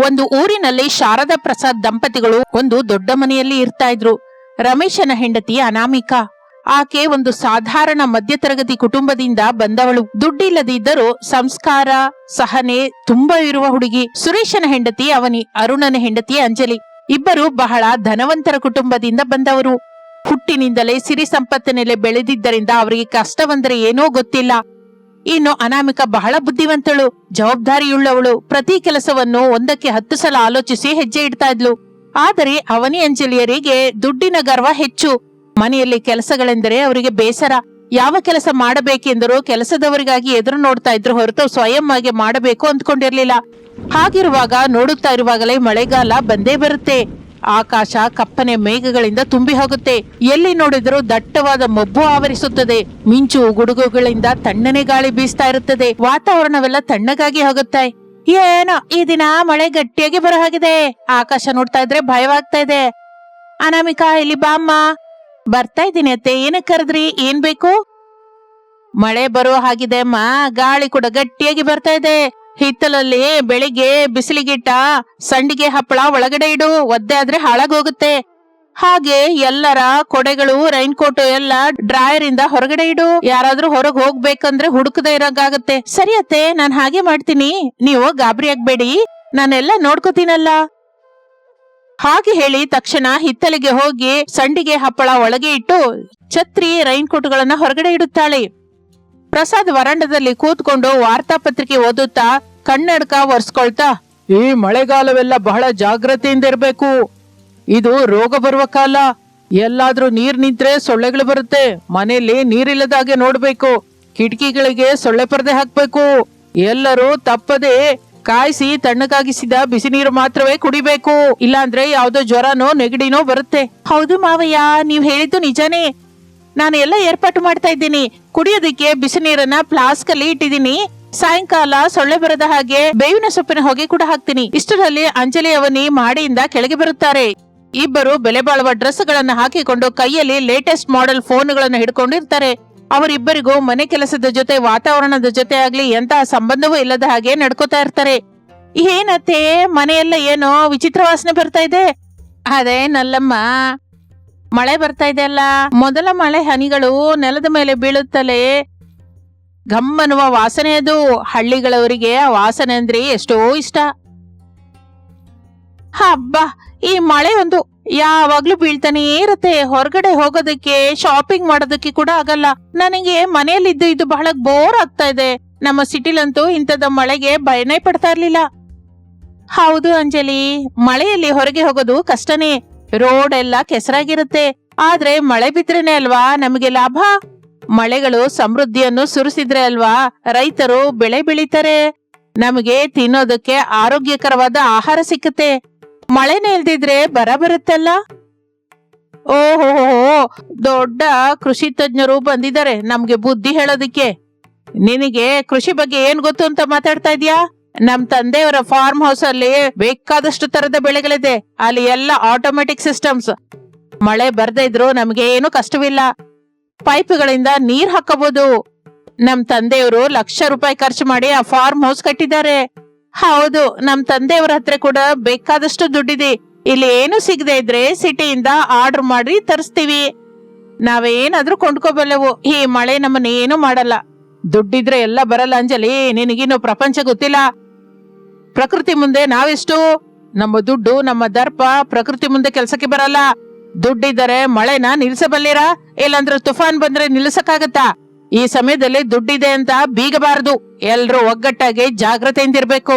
ಒಂದು ಊರಿನಲ್ಲಿ ಶಾರದಾ ಪ್ರಸಾದ್ ದಂಪತಿಗಳು ಒಂದು ದೊಡ್ಡ ಮನೆಯಲ್ಲಿ ಇರ್ತಾ ಇದ್ರು. ರಮೇಶನ ಹೆಂಡತಿ ಅನಾಮಿಕಾ. ಆಕೆ ಒಂದು ಸಾಧಾರಣ ಮಧ್ಯತರಗತಿ ಕುಟುಂಬದಿಂದ ಬಂದವಳು. ದುಡ್ಡಿಲ್ಲದಿದ್ದರೂ ಸಂಸ್ಕಾರ ಸಹನೆ ತುಂಬಾ ಇರುವ ಹುಡುಗಿ. ಸುರೇಶನ ಹೆಂಡತಿ ಅವನಿ, ಅರುಣನ ಹೆಂಡತಿ ಅಂಜಲಿ. ಇಬ್ಬರು ಬಹಳ ಧನವಂತರ ಕುಟುಂಬದಿಂದ ಬಂದವರು. ಹುಟ್ಟಿನಿಂದಲೇ ಸಿರಿ ಸಂಪತ್ತಿನಲ್ಲೇ ಬೆಳೆದಿದ್ದರಿಂದ ಅವರಿಗೆ ಕಷ್ಟವಂದರೆ ಏನೋ ಗೊತ್ತಿಲ್ಲ. ಇನ್ನು ಅನಾಮಿಕಾ ಬಹಳ ಬುದ್ಧಿವಂತಳು, ಜವಾಬ್ದಾರಿಯುಳ್ಳವಳು. ಪ್ರತಿ ಕೆಲಸವನ್ನು 1ಕ್ಕೆ 10 ಸಲ ಆಲೋಚಿಸಿ ಹೆಜ್ಜೆ ಇಡ್ತಾ ಇದ್ಲು. ಆದರೆ ಅವನಿ ಅಂಜಲಿಯರಿಗೆ ದುಡ್ಡಿನ ಗರ್ವ ಹೆಚ್ಚು. ಮನೆಯಲ್ಲಿ ಕೆಲಸಗಳೆಂದರೆ ಅವರಿಗೆ ಬೇಸರ. ಯಾವ ಕೆಲಸ ಮಾಡಬೇಕೆಂದರೂ ಕೆಲಸದವರಿಗಾಗಿ ಎದುರು ನೋಡ್ತಾ ಇದ್ರು ಹೊರತು ಸ್ವಯಂ ಆಗಿ ಮಾಡಬೇಕು ಅಂದ್ಕೊಂಡಿರ್ಲಿಲ್ಲ. ಹಾಗಿರುವಾಗ ನೋಡುತ್ತಾ ಇರುವಾಗಲೇ ಮಳೆಗಾಲ ಬಂದೇ ಬರುತ್ತೆ. ಆಕಾಶ ಕಪ್ಪನೆ ಮೇಘಗಳಿಂದ ತುಂಬಿ ಹೋಗುತ್ತೆ. ಎಲ್ಲಿ ನೋಡಿದರೂ ದಟ್ಟವಾದ ಮಬ್ಬು ಆವರಿಸುತ್ತದೆ. ಮಿಂಚು ಗುಡುಗುಗಳಿಂದ ತಣ್ಣನೆ ಗಾಳಿ ಬೀಸ್ತಾ ಇರುತ್ತದೆ. ವಾತಾವರಣವೆಲ್ಲ ತಣ್ಣಗಾಗಿ ಹೋಗುತ್ತೆ. ಏನೋ ಈ ದಿನ ಮಳೆ ಗಟ್ಟಿಯಾಗಿ ಬರೋ ಹಾಗಿದೆ. ಆಕಾಶ ನೋಡ್ತಾ ಇದ್ರೆ ಭಯವಾಗ್ತಾ ಇದೆ. ಅನಾಮಿಕಾ, ಇಲ್ಲಿ ಬಾಮ್ಮ. ಬರ್ತಾ ಇದ್ದೀನಿ ಅತ್ತೆ. ಏನಕ್ಕೆ ಕರೆದ್ರಿ? ಏನ್ ಬೇಕು? ಮಳೆ ಬರೋ ಹಾಗಿದೆ ಅಮ್ಮ. ಗಾಳಿ ಕೂಡ ಗಟ್ಟಿಯಾಗಿ ಬರ್ತಾ ಇದೆ. ಹಿತ್ತಲಲ್ಲಿ ಬೆಳಿಗ್ಗೆ ಬಿಸಿಲಿಗಿಟ್ಟ ಸಂಡಿಗೆ ಹಪ್ಪಳ ಒಳಗಡೆ ಇಡು, ಒದ್ದೆ ಆದ್ರೆ ಹಾಳಾಗೋಗುತ್ತೆ. ಹಾಗೆ ಎಲ್ಲರ ಕೊಡೆಗಳು, ರೈನ್ ಕೋಟ್ ಎಲ್ಲ ಡ್ರಾಯರ್ ಇಂದ ಹೊರಗಡೆ ಇಡು. ಯಾರಾದ್ರೂ ಹೊರಗ್ ಹೋಗ್ಬೇಕಂದ್ರೆ ಹುಡುಕದ ಇರೋಕ್ಕಾಗತ್ತೆ. ಸರಿ ಅತ್ತೆ, ನಾನ್ ಹಾಗೆ ಮಾಡ್ತೀನಿ. ನೀವು ಗಾಬರಿ ಆಗ್ಬೇಡಿ, ನಾನೆಲ್ಲ ನೋಡ್ಕೋತೀನಲ್ಲ. ಹಾಗೆ ಹೇಳಿ ತಕ್ಷಣ ಹಿತ್ತಲಿಗೆ ಹೋಗಿ ಸಂಡಿಗೆ ಹಪ್ಪಳ ಒಳಗೆ ಇಟ್ಟು ಛತ್ರಿ, ರೈನ್ ಕೋಟ್ಗಳನ್ನ ಹೊರಗಡೆ ಇಡುತ್ತಾಳೆ. ಪ್ರಸಾದ್ ವರಾಂಡದಲ್ಲಿ ಕೂತ್ಕೊಂಡು ವಾರ್ತಾಪತ್ರಿಕೆ ಓದುತ್ತಾ ಕನ್ನಡಕ ಒರೆಸ್ಕೊಳ್ತಾ, ಈ ಮಳೆಗಾಲವೆಲ್ಲ ಬಹಳ ಜಾಗ್ರತೆಯಿಂದ ಇರ್ಬೇಕು. ಇದು ರೋಗ ಬರುವ ಕಾಲ. ಎಲ್ಲಾದ್ರೂ ನೀರ್ ನಿಂತ್ರೆ ಸೊಳ್ಳೆಗಳು ಬರುತ್ತೆ. ಮನೆಯಲ್ಲಿ ನೀರಿಲ್ಲದಾಗೆ ನೋಡ್ಬೇಕು. ಕಿಟಕಿಗಳಿಗೆ ಸೊಳ್ಳೆ ಪರದೆ ಹಾಕ್ಬೇಕು. ಎಲ್ಲರೂ ತಪ್ಪದೆ ಕಾಯಿಸಿ ತಣ್ಣಗಾಗಿಸಿದ ಬಿಸಿ ನೀರು ಮಾತ್ರವೇ ಕುಡಿಬೇಕು. ಇಲ್ಲಾಂದ್ರೆ ಯಾವ್ದೋ ಜ್ವರನೋ ನೆಗಡಿನೋ ಬರುತ್ತೆ. ಹೌದು ಮಾವಯ್ಯ, ನೀವ್ ಹೇಳಿದ್ದು ನಿಜಾನೇ. ನಾನು ಎಲ್ಲ ಏರ್ಪಾಟು ಮಾಡ್ತಾ ಇದ್ದೀನಿ. ಕುಡಿಯೋದಕ್ಕೆ ಬಿಸಿ ನೀರನ್ನ ಫ್ಲಾಸ್ಕ್ ಅಲ್ಲಿ ಇಟ್ಟಿದ್ದೀನಿ. ಸಾಯಂಕಾಲ ಸೊಳ್ಳೆ ಬರದ ಹಾಗೆ ಬೇವಿನ ಸೊಪ್ಪಿನ ಹೊಗೆ ಕೂಡ ಹಾಕ್ತೀನಿ. ಇಷ್ಟರಲ್ಲಿ ಅಂಜಲಿ ಅವನಿ ಮಾಡಿಯಿಂದ ಕೆಳಗೆ ಬರುತ್ತಾರೆ. ಇಬ್ಬರು ಬೆಲೆ ಬಾಳುವ ಡ್ರೆಸ್ ಗಳನ್ನ ಹಾಕಿಕೊಂಡು ಕೈಯಲ್ಲಿ ಲೇಟೆಸ್ಟ್ ಮಾಡೆಲ್ ಫೋನ್ಗಳನ್ನ ಹಿಡ್ಕೊಂಡಿರ್ತಾರೆ. ಅವರಿಬ್ಬರಿಗೂ ಮನೆ ಕೆಲಸದ ಜೊತೆ ವಾತಾವರಣದ ಜೊತೆ ಆಗ್ಲಿ ಎಂತಹ ಸಂಬಂಧವೂ ಇಲ್ಲದ ಹಾಗೆ ನಡ್ಕೋತಾ ಇರ್ತಾರೆ. ಏನತ್ತೆ, ಮನೆಯೆಲ್ಲ ಏನೋ ವಿಚಿತ್ರ ವಾಸನೆ ಬರ್ತಾ ಇದೆ? ಅದೇ ನಲ್ಲಮ್ಮ, ಮಳೆ ಬರ್ತಾ ಇದೆ ಅಲ್ಲ. ಮೊದಲ ಮಳೆ ಹನಿಗಳು ನೆಲದ ಮೇಲೆ ಬೀಳುತ್ತಲೇ ಗಮ್ಮನ್ನುವ ವಾಸನೆ ಅದು. ಹಳ್ಳಿಗಳವರಿಗೆ ಆ ವಾಸನೆ ಅಂದ್ರೆ ಎಷ್ಟೋ ಇಷ್ಟ. ಹಬ್ಬ, ಈ ಮಳೆ ಒಂದು ಯಾವಾಗ್ಲೂ ಬೀಳ್ತಾನೆ ಇರುತ್ತೆ. ಹೊರಗಡೆ ಹೋಗೋದಕ್ಕೆ, ಶಾಪಿಂಗ್ ಮಾಡೋದಕ್ಕೆ ಕೂಡ ಆಗಲ್ಲ. ನನಗೆ ಮನೆಯಲ್ಲಿದ್ದು ಇದು ಬಹಳ ಬೋರ್ ಆಗ್ತಾ ಇದೆ. ನಮ್ಮ ಸಿಟಿಲಂತೂ ಇಂಥದ ಮಳೆಗೆ ಭಯನೇ ಪಡ್ತಾ ಇರ್ಲಿಲ್ಲ. ಹೌದು ಅಂಜಲಿ, ಮಳೆಯಲ್ಲಿ ಹೊರಗೆ ಹೋಗೋದು ಕಷ್ಟನೇ. ರೋಡ್ ಎಲ್ಲ ಕೆಸರಾಗಿರುತ್ತೆ. ಆದ್ರೆ ಮಳೆ ಬಿದ್ರೇನೆ ಅಲ್ವಾ ನಮಗೆ ಲಾಭ. ಮಳೆಗಳು ಸಮೃದ್ಧಿಯನ್ನು ಸುರಿಸಿದ್ರೆ ಅಲ್ವಾ ರೈತರು ಬೆಳೆ ಬೆಳೀತಾರೆ. ನಮಗೆ ತಿನ್ನೋದಕ್ಕೆ ಆರೋಗ್ಯಕರವಾದ ಆಹಾರ ಸಿಕ್ಕುತ್ತೆ. ಮಳೆನೇ ಇಲ್ದಿದ್ರೆ ಬರ ಬರುತ್ತಲ್ಲ. ಓಹೋ, ದೊಡ್ಡ ಕೃಷಿ ತಜ್ಞರು ಬಂದಿದ್ದಾರೆ ನಮ್ಗೆ ಬುದ್ಧಿ ಹೇಳೋದಿಕ್ಕೆ. ನಿನಗೆ ಕೃಷಿ ಬಗ್ಗೆ ಏನ್ ಗೊತ್ತು ಅಂತ ಮಾತಾಡ್ತಾ ಇದ್ಯಾ? ನಮ್ ತಂದೆಯವರ ಫಾರ್ಮ್ ಹೌಸ್ ಅಲ್ಲಿ ಬೇಕಾದಷ್ಟು ತರದ ಬೆಳೆಗಳಿದೆ. ಅಲ್ಲಿ ಎಲ್ಲ ಆಟೋಮೆಟಿಕ್ ಸಿಸ್ಟಮ್ಸ್. ಮಳೆ ಬರ್ದೇ ಇದ್ರು ನಮ್ಗೆ ಏನು ಕಷ್ಟವಿಲ್ಲ. ಪೈಪ್ಗಳಿಂದ ನೀರ್ ಹಾಕಬಹುದು. ನಮ್ ತಂದೆಯವರು ಲಕ್ಷ ರೂಪಾಯಿ ಖರ್ಚು ಮಾಡಿ ಆ ಫಾರ್ಮ್ ಹೌಸ್ ಕಟ್ಟಿದ್ದಾರೆ. ಹೌದು, ನಮ್ ತಂದೆಯವರ ಹತ್ರ ಕೂಡ ಬೇಕಾದಷ್ಟು ದುಡ್ಡಿದೆ. ಇಲ್ಲಿ ಏನು ಸಿಗದೆ ಇದ್ರೆ ಸಿಟಿಯಿಂದ ಆರ್ಡರ್ ಮಾಡಿ ತರಿಸ್ತೀವಿ. ನಾವೇನಾದ್ರೂ ಕೊಂಡ್ಕೋಬಲ್ಲೆವು. ಈ ಮಳೆ ನಮ್ಮನ್ನ ಏನು ಮಾಡಲ್ಲ. ದುಡ್ಡಿದ್ರೆ ಎಲ್ಲ ಬರಲ್ಲ ಅಂಜಲಿ, ನಿನಗಿನ್ನು ಪ್ರಪಂಚ ಗೊತ್ತಿಲ್ಲ. ಪ್ರಕೃತಿ ಮುಂದೆ ನಾವೆಷ್ಟು? ನಮ್ಮ ದುಡ್ಡು, ನಮ್ಮ ದರ್ಪ ಪ್ರಕೃತಿ ಮುಂದೆ ಕೆಲ್ಸಕ್ಕೆ ಬರಲ್ಲ. ದುಡ್ಡಿದ್ದರೆ ಮಳೆನ ನಿಲ್ಸಬಲ್ಲಿರ? ಇಲ್ಲಾಂದ್ರೆ ತುಫಾನ್ ಬಂದ್ರೆ ನಿಲ್ಸಕ್ಕಾಗತ್ತಾ? ಈ ಸಮಯದಲ್ಲಿ ದುಡ್ಡಿದೆ ಅಂತ ಬೀಗಬಾರದು. ಎಲ್ರೂ ಒಗ್ಗಟ್ಟಾಗಿ ಜಾಗ್ರತೆಯಿಂದ ಇರ್ಬೇಕು.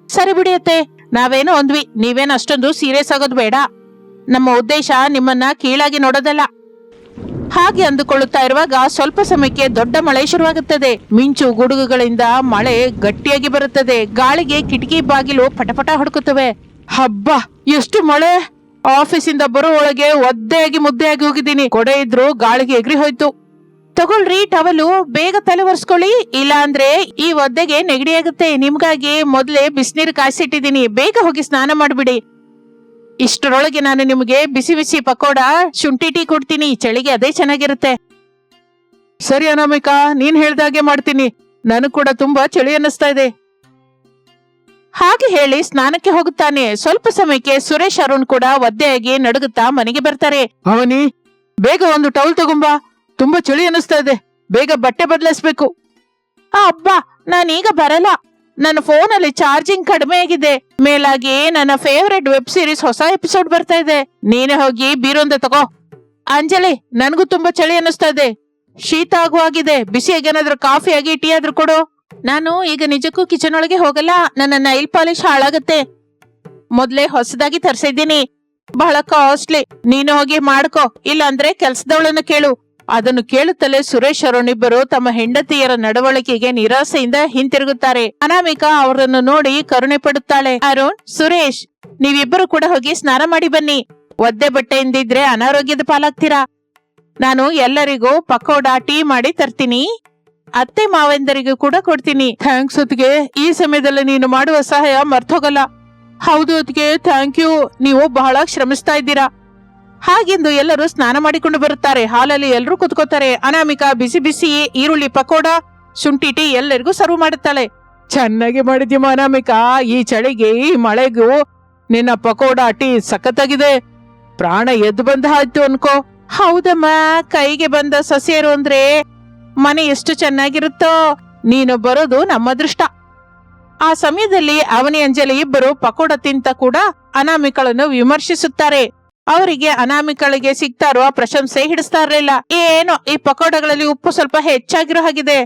ಸರಿ ಬಿಡಿಯತ್ತೆ, ನಾವೇನೋ ಅಂದ್ವಿ. ನೀವೇನು ಅಷ್ಟೊಂದು ಸೀರಿಯಸ್ ಆಗೋದು ಬೇಡ. ನಮ್ಮ ಉದ್ದೇಶ ನಿಮ್ಮನ್ನ ಕೀಳಾಗಿ ನೋಡೋದಲ್ಲ. ಹಾಗೆ ಅಂದುಕೊಳ್ಳುತ್ತಾ ಇರುವಾಗ ಸ್ವಲ್ಪ ಸಮಯಕ್ಕೆ ದೊಡ್ಡ ಮಳೆ ಶುರುವಾಗುತ್ತದೆ. ಮಿಂಚು ಗುಡುಗುಗಳಿಂದ ಮಳೆ ಗಟ್ಟಿಯಾಗಿ ಬರುತ್ತದೆ. ಗಾಳಿಗೆ ಕಿಟಕಿ ಬಾಗಿಲು ಪಟಪಟ ಹುಡುಕುತ್ತವೆ. ಹಬ್ಬ, ಎಷ್ಟು ಮಳೆ! ಆಫೀಸಿಂದ ಬರೋ ಒಳಗೆ ಒದ್ದೆಯಾಗಿ ಮುದ್ದೆಯಾಗಿ ಹೋಗಿದ್ದೀನಿ. ಕೊಡೆ ಇದ್ರು ಗಾಳಿಗೆ ಎಗರಿ ಹೋಯ್ತು. ತಗೊಳ್ರಿ ಟವಲು, ಬೇಗ ತಲೆ ಒರೆಸ್ಕೊಳ್ಳಿ. ಇಲ್ಲ ಅಂದ್ರೆ ಈ ಒದ್ದೆಗೆ ನೆಗಡಿ ಆಗುತ್ತೆ. ನಿಮ್ಗಾಗಿ ಮೊದ್ಲೇ ಬಿಸಿನೀರು ಕಾಯಿಸಿಟ್ಟಿದ್ದೀನಿ. ಬೇಗ ಹೋಗಿ ಸ್ನಾನ ಮಾಡ್ಬಿಡಿ. ಇಷ್ಟರೊಳಗೆ ನಾನು ನಿಮಗೆ ಬಿಸಿ ಬಿಸಿ ಪಕೋಡ, ಶುಂಠಿ ಟೀ ಕೊಡ್ತೀನಿ. ಚಳಿಗೆ ಅದೇ ಚೆನ್ನಾಗಿರುತ್ತೆ. ಸರಿ ಅನಾಮಿಕಾ, ನೀನ್ ಹೇಳ್ದಾಗೆ ಮಾಡ್ತೀನಿ. ನನಗ್ ಕೂಡ ತುಂಬಾ ಚಳಿ ಅನ್ನಿಸ್ತಾ ಇದೆ. ಹಾಗೆ ಹೇಳಿ ಸ್ನಾನಕ್ಕೆ ಹೋಗುತ್ತಾನೆ. ಸ್ವಲ್ಪ ಸಮಯಕ್ಕೆ ಸುರೇಶ್ ಅರುಣ್ ಕೂಡ ಒದ್ದೆಯಾಗಿ ನಡುಗುತ್ತಾ ಮನೆಗೆ ಬರ್ತಾರೆ. ಅವನಿ, ಬೇಗ ಒಂದು ಟವಲ್ ತಗೊಂಬಾ, ತುಂಬಾ ಚಳಿ ಅನಿಸ್ತಾ ಇದೆ, ಬೇಗ ಬಟ್ಟೆ ಬದಲಾಯಿಸ್ಬೇಕು. ಅಬ್ಬಾ, ನಾನೀಗ ಬರಲ್ಲ, ನನ್ನ ಫೋನಲ್ಲಿ ಚಾರ್ಜಿಂಗ್ ಕಡಿಮೆ ಆಗಿದೆ. ಮೇಲಾಗಿ ನನ್ನ ಫೇವರೆಟ್ ವೆಬ್ ಸೀರೀಸ್ ಹೊಸ ಎಪಿಸೋಡ್ ಬರ್ತಾ ಇದೆ. ನೀನೇ ಹೋಗಿ ಬೀರೊಂದ ತಗೋ. ಅಂಜಲಿ, ನನಗೂ ತುಂಬಾ ಚಳಿ ಅನಿಸ್ತಾ ಇದೆ, ಶೀತ ಆಗುವಾಗಿದೆ, ಬಿಸಿಯಾಗಿ ಏನಾದ್ರೂ ಕಾಫಿ ಆಗಿ ಟೀ ಆದ್ರೂ ಕೊಡು. ನಾನು ಈಗ ನಿಜಕ್ಕೂ ಕಿಚನ್ ಒಳಗೆ ಹೋಗಲ್ಲ, ನನ್ನ ನೈಲ್ ಪಾಲಿಶ್ ಹಾಳಾಗತ್ತೆ. ಮೊದ್ಲೇ ಹೊಸದಾಗಿ ತರಿಸಿದ್ದೀನಿ, ಬಹಳ ಕಾಸ್ಟ್ಲಿ. ನೀನು ಹೋಗಿ ಮಾಡ್ಕೋ, ಇಲ್ಲ ಅಂದ್ರೆ ಕೆಲ್ಸದವಳನ್ನ ಕೇಳು. ಅದನ್ನು ಕೇಳುತ್ತಲೇ ಸುರೇಶ್ ಅರುಣ್ ಇಬ್ಬರು ತಮ್ಮ ಹೆಂಡತಿಯರ ನಡವಳಿಕೆಗೆ ನಿರಾಸೆಯಿಂದ ಹಿಂತಿರುಗುತ್ತಾರೆ. ಅನಾಮಿಕಾ ಅವರನ್ನು ನೋಡಿ ಕರುಣೆ ಪಡುತ್ತಾಳೆ. ಅರುಣ್, ಸುರೇಶ್, ನೀವಿಬ್ಬರು ಕೂಡ ಹೋಗಿ ಸ್ನಾನ ಮಾಡಿ ಬನ್ನಿ. ಒದ್ದೆ ಬಟ್ಟೆಯಿಂದಿದ್ರೆ ಅನಾರೋಗ್ಯದ ಪಾಲಾಗ್ತೀರಾ. ನಾನು ಎಲ್ಲರಿಗೂ ಪಕೋಡ ಟೀ ಮಾಡಿ ತರ್ತೀನಿ, ಅತ್ತೆ ಮಾವೆಂದರಿಗೂ ಕೂಡ ಕೊಡ್ತೀನಿ. ಥ್ಯಾಂಕ್ಸ್ ಅತ್ಗೆ, ಈ ಸಮಯದಲ್ಲಿ ನೀನು ಮಾಡುವ ಸಹಾಯ ಮರ್ತೋಗಲ್ಲ. ಹೌದು ಅತ್ಗೆ, ಥ್ಯಾಂಕ್ ಯು, ನೀವು ಬಹಳ ಶ್ರಮಿಸ್ತಾ ಇದ್ದೀರಾ. ಹಾಗೆಂದು ಎಲ್ಲರೂ ಸ್ನಾನ ಮಾಡಿಕೊಂಡು ಬರುತ್ತಾರೆ. ಹಾಲಲ್ಲಿ ಎಲ್ಲರೂ ಕುತ್ಕೋತಾರೆ. ಅನಾಮಿಕಾ ಬಿಸಿ ಬಿಸಿ ಈರುಳ್ಳಿ ಪಕೋಡ, ಶುಂಠಿ ಟೀ ಎಲ್ಲರಿಗೂ ಸರ್ವ್ ಮಾಡುತ್ತಾಳೆ. ಚೆನ್ನಾಗಿ ಮಾಡಿದ್ಯಮ್ಮ ಅನಾಮಿಕಾ, ಈ ಚಳಿಗೆ ಈ ಮಳೆಗೂ ನಿನ್ನ ಪಕೋಡ ಟೀ ಸಖತ್ತಾಗಿದೆ. ಪ್ರಾಣ ಎದ್ದು ಬಂದ ಆಯ್ತು ಅನ್ಕೋ. ಹೌದಮ್ಮ, ಕೈಗೆ ಬಂದ ಸಸ್ಯರು ಅಂದ್ರೆ ಮನೆ ಎಷ್ಟು ಚೆನ್ನಾಗಿರುತ್ತೋ. ನೀನು ಬರೋದು ನಮ್ಮ ಅದೃಷ್ಟ. ಆ ಸಮಯದಲ್ಲಿ ಅವನಿ ಅಂಜಲಿ ಇಬ್ಬರು ಪಕೋಡ ತಿಂತ ಕೂಡ ಅನಾಮಿಕಳನ್ನು ವಿಮರ್ಶಿಸುತ್ತಾರೆ. ಅವರಿಗೆ ಅನಾಮಿಕಳಿಗೆ ಸಿಗ್ತಾ ಇರುವ ಪ್ರಶಂಸೆ ಹಿಡಿಸ್ತಾ ಇರಲಿಲ್ಲ. ಏನೋ ಈ ಪಕೋಡಗಳಲ್ಲಿ ಉಪ್ಪು ಸ್ವಲ್ಪ ಹೆಚ್ಚಾಗಿರೋ ಹಾಗಿದೆ,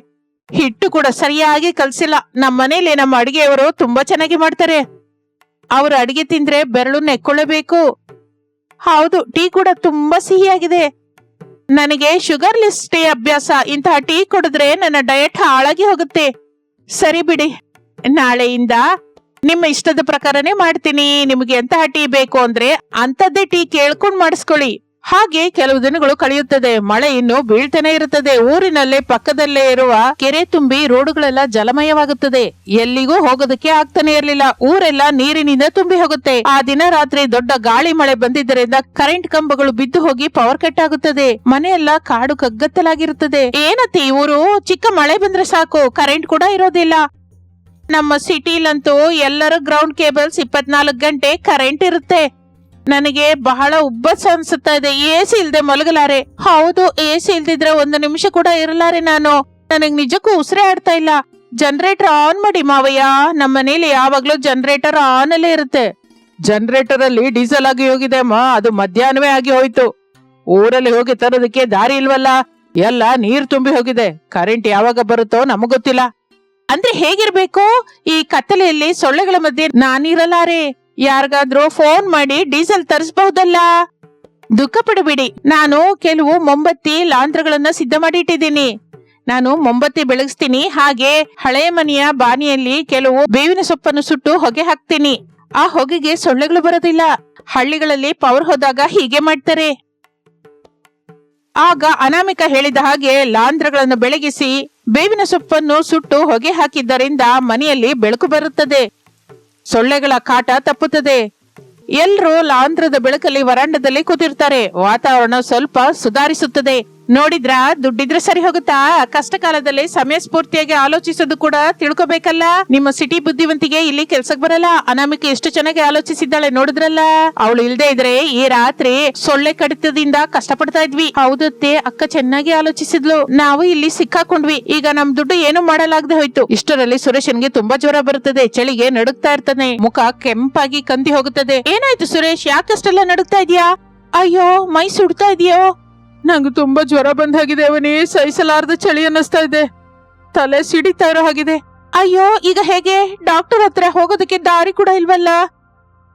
ಹಿಟ್ಟು ಕೂಡ ಸರಿಯಾಗಿ ಕಲ್ಸಿಲ್ಲ. ನಮ್ಮ ಮನೇಲಿ ನಮ್ಮ ಅಡಿಗೆಯವರು ತುಂಬಾ ಚೆನ್ನಾಗಿ ಮಾಡ್ತಾರೆ, ಅವರು ಅಡಿಗೆ ತಿಂದ್ರೆ ಬೆರಳು ನೆಕ್ಕೊಳ್ಳಬೇಕು. ಹೌದು, ಟೀ ಕೂಡ ತುಂಬಾ ಸಿಹಿಯಾಗಿದೆ. ನನಗೆ ಶುಗರ್ ಲೆಸ್ ಟೀ ಅಭ್ಯಾಸ, ಇಂತಹ ಟೀ ಕುಡಿದ್ರೆ ನನ್ನ ಡಯಟ್ ಹಾಳಾಗಿ ಹೋಗುತ್ತೆ. ಸರಿ ಬಿಡಿ, ನಾಳೆಯಿಂದ ನಿಮ್ಮ ಇಷ್ಟದ ಪ್ರಕಾರನೇ ಮಾಡ್ತೀನಿ. ನಿಮಗೆ ಎಂತಹ ಟೀ ಬೇಕು ಅಂದ್ರೆ ಅಂತದ್ದೇ ಟೀ ಕೇಳ್ಕೊಂಡ್ ಮಾಡಿಸ್ಕೊಳ್ಳಿ. ಹಾಗೆ ಕೆಲವು ದಿನಗಳು ಕಳೆಯುತ್ತದೆ. ಮಳೆ ಇನ್ನು ಬೀಳ್ತಾನೆ ಇರುತ್ತದೆ. ಊರಿನಲ್ಲೇ ಪಕ್ಕದಲ್ಲೇ ಇರುವ ಕೆರೆ ತುಂಬಿ ರೋಡುಗಳೆಲ್ಲ ಜಲಮಯವಾಗುತ್ತದೆ. ಎಲ್ಲಿಗೂ ಹೋಗೋದಕ್ಕೆ ಆಗ್ತಾನೆ ಇರಲಿಲ್ಲ. ಊರೆಲ್ಲ ನೀರಿನಿಂದ ತುಂಬಿ ಹೋಗುತ್ತೆ. ಆ ದಿನ ರಾತ್ರಿ ದೊಡ್ಡ ಗಾಳಿ ಮಳೆ ಬಂದಿದ್ದರಿಂದ ಕರೆಂಟ್ ಕಂಬಗಳು ಬಿದ್ದು ಹೋಗಿ ಪವರ್ ಕಟ್ ಆಗುತ್ತದೆ. ಮನೆಯೆಲ್ಲ ಕಾಡು ಕಗ್ಗತ್ತಲಾಗಿರುತ್ತದೆ. ಏನತ್ತೆ ಊರು, ಚಿಕ್ಕ ಮಳೆ ಬಂದ್ರೆ ಸಾಕು, ಕರೆಂಟ್ ಕೂಡ ಇರೋದಿಲ್ಲ. ನಮ್ಮ ಸಿಟಿಲಂತೂ ಎಲ್ಲರ ಗ್ರೌಂಡ್ ಕೇಬಲ್ಸ್ 24 ಗಂಟೆ ಕರೆಂಟ್ ಇರುತ್ತೆ. ನನಗೆ ಬಹಳ ಉಬ್ಬಸ ಅನ್ಸುತ್ತಾ ಇದೆ, ಎಸಿ ಇಲ್ದೆ ಮಲಗಲಾರೆ. ಹೌದು, ಎಸಿ ಇಲ್ದಿದ್ರೆ 1 ನಿಮಿಷ ಕೂಡ ಇರಲಾರೆ ನಾನು. ನನಗ್ ನಿಜಕ್ಕೂ ಉಸಿರೇ ಆಡ್ತಾ ಇಲ್ಲ. ಜನರೇಟರ್ ಆನ್ ಮಾಡಿ ಮಾವಯ್ಯ, ನಮ್ಮ ಮನೇಲಿ ಯಾವಾಗ್ಲೂ ಜನರೇಟರ್ ಆನ್ ಅಲ್ಲೇ ಇರುತ್ತೆ. ಜನರೇಟರ್ ಅಲ್ಲಿ ಡೀಸೆಲ್ ಆಗಿ ಹೋಗಿದೆ ಅಮ್ಮ, ಅದು ಮಧ್ಯಾಹ್ನವೇ ಆಗಿ ಹೋಯ್ತು. ಊರಲ್ಲಿ ಹೋಗಿ ತರೋದಕ್ಕೆ ದಾರಿ ಇಲ್ವಲ್ಲ, ಎಲ್ಲ ನೀರ್ ತುಂಬಿ ಹೋಗಿದೆ. ಕರೆಂಟ್ ಯಾವಾಗ ಬರುತ್ತೋ ನಮಗ್ ಗೊತ್ತಿಲ್ಲ. ಅಂದ್ರೆ ಹೇಗಿರ್ಬೇಕು, ಈ ಕತ್ತಲೆಯಲ್ಲಿ ಸೊಳ್ಳೆಗಳ ಮಧ್ಯೆ ನಾನಿರಲಾರೆ. ಯಾರಿಗಾದ್ರೂ ಫೋನ್ ಮಾಡಿ ಡೀಸೆಲ್ ತರಿಸಬಹುದಲ್ಲ. ದುಃಖ ಪಡಬೇಡಿ, ನಾನು ಕೆಲವು ಮೊಂಬತ್ತಿ ಲಾಂತ್ರಗಳನ್ನ ಸಿದ್ಧ ಮಾಡಿ ಇಟ್ಟಿದ್ದೀನಿ. ನಾನು ಮೊಂಬತ್ತಿ ಬೆಳಗಿಸ್ತೀನಿ. ಹಾಗೆ ಹಳೆಯ ಮನೆಯ ಬಾನಿಯಲ್ಲಿ ಕೆಲವು ಬೇವಿನ ಸೊಪ್ಪನ್ನು ಸುಟ್ಟು ಹೊಗೆ ಹಾಕ್ತೀನಿ. ಆ ಹೊಗೆಗೆ ಸೊಳ್ಳೆಗಳು ಬರೋದಿಲ್ಲ. ಹಳ್ಳಿಗಳಲ್ಲಿ ಪವರ್ ಹೋದಾಗ ಹೀಗೆ ಮಾಡ್ತಾರೆ. ಆಗ ಅನಾಮಿಕಾ ಹೇಳಿದ ಹಾಗೆ ಲಾಂತ್ರಗಳನ್ನು ಬೆಳಗಿಸಿ ಬೇವಿನ ಸೊಪ್ಪನ್ನು ಸುಟ್ಟು ಹೊಗೆ ಹಾಕಿದ್ದರಿಂದ ಮನೆಯಲ್ಲಿ ಬೆಳಕು ಬರುತ್ತದೆ, ಸೊಳ್ಳೆಗಳ ಕಾಟ ತಪ್ಪುತ್ತದೆ. ಎಲ್ರೂ ಲಾಂತ್ರದ ಬೆಳಕಲ್ಲಿ ವರಾಂಡದಲ್ಲಿ ಕೂತಿರ್ತಾರೆ. ವಾತಾವರಣ ಸ್ವಲ್ಪ ಸುಧಾರಿಸುತ್ತದೆ. ನೋಡಿದ್ರ, ದುಡ್ಡಿದ್ರೆ ಸರಿ ಹೋಗುತ್ತಾ? ಕಷ್ಟ ಕಾಲದಲ್ಲಿ ಸಮಯ ಸ್ಫೂರ್ತಿಯಾಗಿ ಆಲೋಚಿಸೋದು ಕೂಡ ತಿಳ್ಕೊಬೇಕಲ್ಲ. ನಿಮ್ಮ ಸಿಟಿ ಬುದ್ಧಿವಂತಿಗೆ ಇಲ್ಲಿ ಕೆಲ್ಸಕ್ ಬರಲ್ಲ. ಅನಾಮಿಕೆ ಎಷ್ಟು ಚೆನ್ನಾಗಿ ಆಲೋಚಿಸಿದ್ದಾಳೆ ನೋಡಿದ್ರಲ್ಲ. ಅವಳು ಇಲ್ದೇ ಇದ್ರೆ ಈ ರಾತ್ರಿ ಸೊಳ್ಳೆ ಕಡಿತದಿಂದ ಕಷ್ಟ ಪಡ್ತಾ ಇದ್ವಿ. ಹೌದತ್ತೆ, ಅಕ್ಕ ಚೆನ್ನಾಗಿ ಆಲೋಚಿಸಿದ್ಲು. ನಾವು ಇಲ್ಲಿ ಸಿಕ್ಕಾಕೊಂಡ್ವಿ. ಈಗ ನಮ್ ದುಡ್ಡು ಏನು ಮಾಡಲಾಗದೆ ಹೋಯ್ತು. ಇಷ್ಟರಲ್ಲಿ ಸುರೇಶನ್ಗೆ ತುಂಬಾ ಜ್ವರ ಬರುತ್ತದೆ. ಚಳಿಗೆ ನಡುಗ್ತಾ ಇರ್ತಾನೆ. ಮುಖ ಕೆಂಪಾಗಿ ಕಂದಿ ಹೋಗುತ್ತದೆ. ಏನಾಯ್ತು ಸುರೇಶ್, ಯಾಕಷ್ಟೆಲ್ಲ ನಡುಗ್ತಾ ಇದೀಯಾ? ಅಯ್ಯೋ, ಮೈ ಸುಡ್ತಾ ಇದೆಯೋ? ನಂಗೆ ತುಂಬಾ ಜ್ವರ ಬಂದಾಗಿದೆ ಅವನಿ, ಸಹಿಸಲಾರ್ದ ಚಳಿ ಅನ್ನಿಸ್ತಾ ಇದೆ, ತಲೆ ಸಿಡಿತಾ ಇರೋ ಹಾಗಿದೆ. ಅಯ್ಯೋ, ಈಗ ಹೇಗೆ? ಡಾಕ್ಟರ್ ಹತ್ರ ಹೋಗೋದಕ್ಕೆ ದಾರಿ ಕೂಡ ಇಲ್ವಲ್ಲ,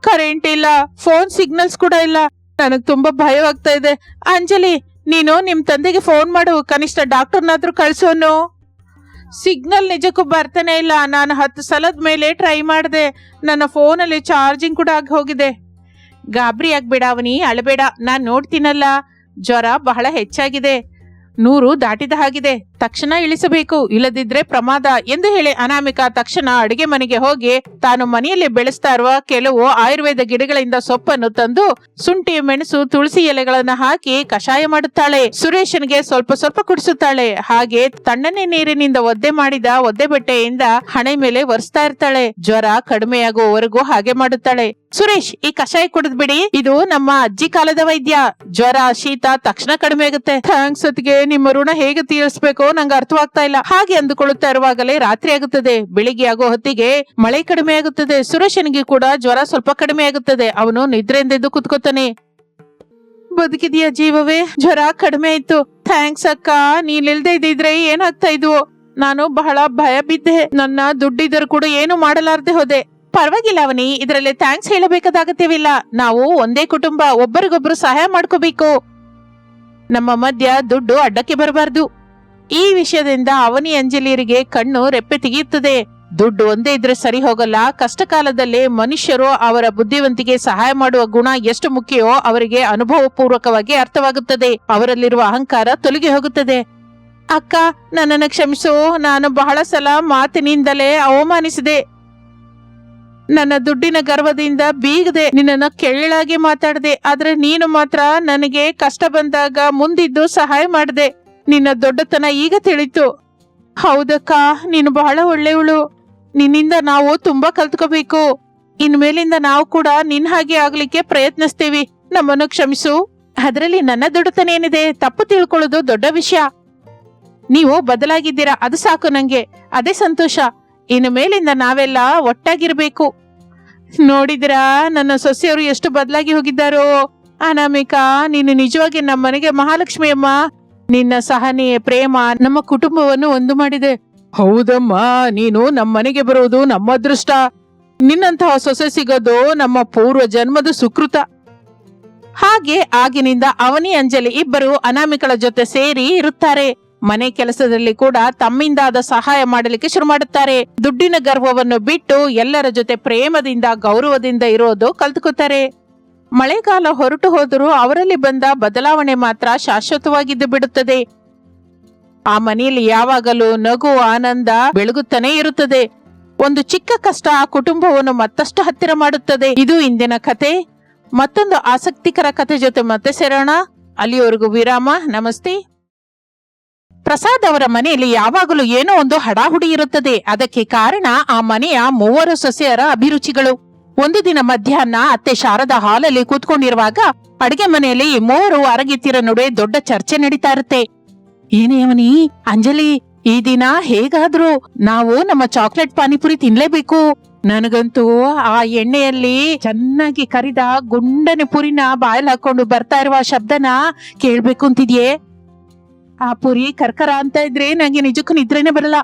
ಕರೆಂಟ್ ಇಲ್ಲ, ಫೋನ್ ಸಿಗ್ನಲ್ಸ್ ಕೂಡ ಇಲ್ಲ. ನನಗ್ ತುಂಬಾ ಭಯವಾಗ್ತಾ ಇದೆ. ಅಂಜಲಿ, ನೀನು ನಿಮ್ ತಂದೆಗೆ ಫೋನ್ ಮಾಡು, ಕನಿಷ್ಠ ಡಾಕ್ಟರ್ನಾದ್ರೂ ಕಳ್ಸೋನು. ಸಿಗ್ನಲ್ ನಿಜಕ್ಕೂ ಬರ್ತಾನೆ ಇಲ್ಲ. ನಾನು 10 ಸಲದ ಮೇಲೆ ಟ್ರೈ ಮಾಡಿದೆ. ನನ್ನ ಫೋನಲ್ಲಿ ಚಾರ್ಜಿಂಗ್ ಕೂಡ ಆಗಿ ಹೋಗಿದೆ. ಗಾಬರಿ ಆಗ್ಬೇಡ ಅವನಿ, ಅಳಬೇಡ, ನಾನ್ ನೋಡ್ತೀನಲ್ಲ. ಜ್ವರ ಬಹಳ ಹೆಚ್ಚಾಗಿದೆ. 100 ದಾಟಿದ ಹಾಗಿದೆ, ತಕ್ಷಣ ಇಳಿಸಬೇಕು, ಇಲ್ಲದಿದ್ರೆ ಪ್ರಮಾದ ಎಂದು ಹೇಳಿ ಅನಾಮಿಕಾ ತಕ್ಷಣ ಅಡಿಗೆ ಮನೆಗೆ ಹೋಗಿ ತಾನು ಮನೆಯಲ್ಲಿ ಬೆಳೆಸ್ತಾ ಇರುವ ಕೆಲವು ಆಯುರ್ವೇದ ಗಿಡಗಳಿಂದ ಸೊಪ್ಪನ್ನು ತಂದು ಶುಂಠಿ, ಮೆಣಸು, ತುಳಸಿ ಎಲೆಗಳನ್ನ ಹಾಕಿ ಕಷಾಯ ಮಾಡುತ್ತಾಳೆ. ಸುರೇಶನ್ಗೆ ಸ್ವಲ್ಪ ಸ್ವಲ್ಪ ಕುಡಿಸುತ್ತಾಳೆ. ಹಾಗೆ ತಣ್ಣನೆ ನೀರಿನಿಂದ ಒದ್ದೆ ಮಾಡಿದ ಒದ್ದೆ ಬಟ್ಟೆಯಿಂದ ಹಣೆ ಮೇಲೆ ಒರೆಸ್ತಾ ಇರ್ತಾಳೆ. ಜ್ವರ ಕಡಿಮೆಯಾಗುವವರೆಗೂ ಹಾಗೆ ಮಾಡುತ್ತಾಳೆ. ಸುರೇಶ್, ಈ ಕಷಾಯ ಕುಡಿದ್ಬಿಡಿ, ಇದು ನಮ್ಮ ಅಜ್ಜಿ ಕಾಲದ ವೈದ್ಯ. ಜ್ವರ, ಶೀತ ತಕ್ಷಣ ಕಡಿಮೆ ಆಗುತ್ತೆ. ಥ್ಯಾಂಕ್ಸ್ ಅತ್ತಿಗೆ, ನಿಮ್ಮ ಋಣ ಹೇಗೆ ತೀರಿಸಬೇಕೋ ನಂಗೆ ಅರ್ಥವಾಗ್ತಾ ಇಲ್ಲ. ಹಾಗೆ ಅಂದುಕೊಳ್ಳುತ್ತಾ ಇರುವಾಗಲೇ ರಾತ್ರಿ ಆಗುತ್ತದೆ. ಬೆಳಿಗ್ಗೆ ಆಗೋ ಹೊತ್ತಿಗೆ ಮಳೆ ಕಡಿಮೆ ಆಗುತ್ತದೆ. ಸುರೇಶನಿಗೆ ಕೂಡ ಜ್ವರ ಸ್ವಲ್ಪ ಕಡಿಮೆ ಆಗುತ್ತದೆ. ಅವನು ನಿದ್ರೆಯಿಂದೆದ್ದು ಕುತ್ಕೋತಾನೆ. ಬದುಕಿದೆಯಾ ಜೀವವೇ? ಜ್ವರ ಕಡಿಮೆ ಆಯ್ತು. ಥ್ಯಾಂಕ್ಸ್ ಅಕ್ಕ, ನೀನಿಲ್ದೇ ಇದ್ದಿದ್ರೆ ಏನಾಗ್ತಾ ಇದ್ವು? ನಾನು ಬಹಳ ಭಯ ಬಿದ್ದೆ. ನನ್ನ ದುಡ್ಡಿದ್ದರೂ ಕೂಡ ಏನು ಮಾಡಲಾರದೆ ಹೋದೆ. ಪರವಾಗಿಲ್ಲ ಅವನಿ, ಇದರಲ್ಲಿ ಥ್ಯಾಂಕ್ಸ್ ಹೇಳಬೇಕಾದ ಅಗತ್ಯವಿಲ್ಲ. ನಾವು ಒಂದೇ ಕುಟುಂಬ, ಒಬ್ಬರಿಗೊಬ್ರು ಸಹಾಯ ಮಾಡ್ಕೋಬೇಕು. ನಮ್ಮ ಮಧ್ಯ ದುಡ್ಡು ಅಡ್ಡಕ್ಕೆ ಬರಬಾರ್ದು. ಈ ವಿಷಯದಿಂದ ಅವನಿ ಅಂಜಲಿಯರಿಗೆ ಕಣ್ಣು ರೆಪ್ಪೆ ತೆಗೆಯುತ್ತದೆ. ದುಡ್ಡು ಒಂದೇ ಇದ್ರೆ ಸರಿ ಹೋಗಲ್ಲ. ಕಷ್ಟ ಕಾಲದಲ್ಲಿ ಮನುಷ್ಯರು ಅವರ ಬುದ್ಧಿವಂತಿಕೆ ಸಹಾಯ ಮಾಡುವ ಗುಣ ಎಷ್ಟು ಮುಖ್ಯವೋ ಅವರಿಗೆ ಅನುಭವ ಪೂರ್ವಕವಾಗಿ ಅರ್ಥವಾಗುತ್ತದೆ. ಅವರಲ್ಲಿರುವ ಅಹಂಕಾರ ತೊಲಗಿ ಹೋಗುತ್ತದೆ. ಅಕ್ಕ, ನನ್ನನ್ನು ಕ್ಷಮಿಸು. ನಾನು ಬಹಳ ಸಲ ಮಾತಿನಿಂದಲೇ ಅವಮಾನಿಸಿದೆ. ನನ್ನ ದುಡ್ಡಿನ ಗರ್ವದಿಂದ ಬೀಗದೆ ನಿನ್ನನ್ನು ಕೆಳ್ಳಾಗಿ ಮಾತಾಡದೆ. ಆದ್ರೆ ನೀನು ಮಾತ್ರ ನನಗೆ ಕಷ್ಟ ಬಂದಾಗ ಮುಂದಿದ್ದು ಸಹಾಯ ಮಾಡಿದೆ. ನಿನ್ನ ದೊಡ್ಡತನ ಈಗ ತಿಳಿತು. ಹೌದಕ್ಕ, ನೀನು ಬಹಳ ಒಳ್ಳೆಯವಳು. ನಿನ್ನಿಂದ ನಾವು ತುಂಬಾ ಕಲ್ತ್ಕೋಬೇಕು. ಇನ್ಮೇಲಿಂದ ನಾವು ಕೂಡ ನಿನ್ ಹಾಗೆ ಆಗ್ಲಿಕ್ಕೆ ಪ್ರಯತ್ನಿಸ್ತೀವಿ. ನಮ್ಮನ್ನು ಕ್ಷಮಿಸು. ಅದರಲ್ಲಿ ನನ್ನ ದೊಡ್ಡತನ ಏನಿದೆ? ತಪ್ಪು ತಿಳ್ಕೊಳ್ಳೋದು ದೊಡ್ಡ ವಿಷಯ. ನೀವು ಬದಲಾಗಿದ್ದೀರಾ, ಅದು ಸಾಕು ನಂಗೆ. ಅದೇ ಸಂತೋಷ. ಇನ್ನು ಮೇಲಿಂದ ನಾವೆಲ್ಲ ಒಟ್ಟಾಗಿರ್ಬೇಕು. ನೋಡಿದ್ರಾ ನನ್ನ ಸೊಸೆಯವರು ಎಷ್ಟು ಬದಲಾಗಿ ಹೋಗಿದ್ದಾರೋ? ಅನಾಮಿಕಾ, ನೀನು ನಿಜವಾಗಿ ನಮ್ಮ ಮನೆಗೆ ಮಹಾಲಕ್ಷ್ಮಿ ಅಮ್ಮ. ನಿನ್ನ ಸಹನೆ, ಪ್ರೇಮ ನಮ್ಮ ಕುಟುಂಬವನ್ನು ಒಂದು ಮಾಡಿದೆ. ಹೌದಮ್ಮ, ನೀನು ನಮ್ಮ ಮನೆಗೆ ಬರೋದು ನಮ್ಮ ಅದೃಷ್ಟ. ನಿನ್ನಂತಹ ಸೊಸೆ ಸಿಗೋದು ನಮ್ಮ ಪೂರ್ವ ಜನ್ಮದ ಸುಕೃತ. ಹಾಗೆ ಆಗಿನಿಂದ ಅವನಿ, ಅಂಜಲಿ ಇಬ್ಬರು ಅನಾಮಿಕಳ ಜೊತೆ ಸೇರಿ ಇರುತ್ತಾರೆ. ಮನೆ ಕೆಲಸದಲ್ಲಿ ಕೂಡ ತಮ್ಮಿಂದಾದ ಸಹಾಯ ಮಾಡಲಿಕ್ಕೆ ಶುರು ಮಾಡುತ್ತಾರೆ. ದುಡ್ಡಿನ ಗರ್ವವನ್ನು ಬಿಟ್ಟು ಎಲ್ಲರ ಜೊತೆ ಪ್ರೇಮದಿಂದ, ಗೌರವದಿಂದ ಇರೋದು ಕಲ್ತುಕೊತಾರೆ. ಮಳೆಗಾಲ ಹೊರಟು ಹೋದರೂ ಅವರಲ್ಲಿ ಬಂದ ಬದಲಾವಣೆ ಮಾತ್ರ ಶಾಶ್ವತವಾಗಿದ್ದು ಬಿಡುತ್ತದೆ. ಆ ಮನೆಯಲ್ಲಿ ಯಾವಾಗಲೂ ನಗು, ಆನಂದ ಬೆಳಗುತ್ತಾನೆ ಇರುತ್ತದೆ. ಒಂದು ಚಿಕ್ಕ ಕಷ್ಟ ಆ ಕುಟುಂಬವನ್ನು ಮತ್ತಷ್ಟು ಹತ್ತಿರ ಮಾಡುತ್ತದೆ. ಇದು ಇಂದಿನ ಕತೆ. ಮತ್ತೊಂದು ಆಸಕ್ತಿಕರ ಕತೆ ಜೊತೆ ಮತ್ತೆ ಸೇರೋಣ. ಅಲ್ಲಿಯವರೆಗೂ ವಿರಾಮ. ನಮಸ್ತೆ. ಪ್ರಸಾದ್ ಅವರ ಮನೆಯಲ್ಲಿ ಯಾವಾಗಲೂ ಏನೋ ಒಂದು ಹಡಾಹುಡಿ ಇರುತ್ತದೆ. ಅದಕ್ಕೆ ಕಾರಣ ಆ ಮನೆಯ 3 ಸೊಸೆಯರ ಅಭಿರುಚಿಗಳು. ಒಂದು ದಿನ ಮಧ್ಯಾಹ್ನ ಅತ್ತೆ ಶಾರದಾ ಹಾಲಲ್ಲಿ ಕೂತ್ಕೊಂಡಿರುವಾಗ ಅಡಿಗೆ ಮನೆಯಲ್ಲಿ 3 ಅರಗಿತ್ತಿರ ನಡುವೆ ದೊಡ್ಡ ಚರ್ಚೆ ನಡೀತಾ ಇರುತ್ತೆ. ಏನೇ ಅವನಿ, ಅಂಜಲಿ, ಈ ದಿನ ಹೇಗಾದ್ರೂ ನಾವು ನಮ್ಮ ಚಾಕ್ಲೇಟ್ ಪಾನಿಪುರಿ ತಿನ್ಲೇಬೇಕು. ನನಗಂತೂ ಆ ಎಣ್ಣೆಯಲ್ಲಿ ಚೆನ್ನಾಗಿ ಕರಿದ ಗುಂಡನೆ ಪುರಿನ ಬಾಯಲ್ಲಿ ಹಾಕೊಂಡು ಬರ್ತಾ ಇರುವ ಶಬ್ದನ ಕೇಳ್ಬೇಕು ಅಂತಿದ್ಯೆ. ಆ ಪುರಿ ಕರ್ಕರ ಅಂತ ಇದ್ರೆ ನಂಗೆ ನಿಜಕ್ಕೂ ನಿದ್ರೇನೆ ಬರಲ್ಲ.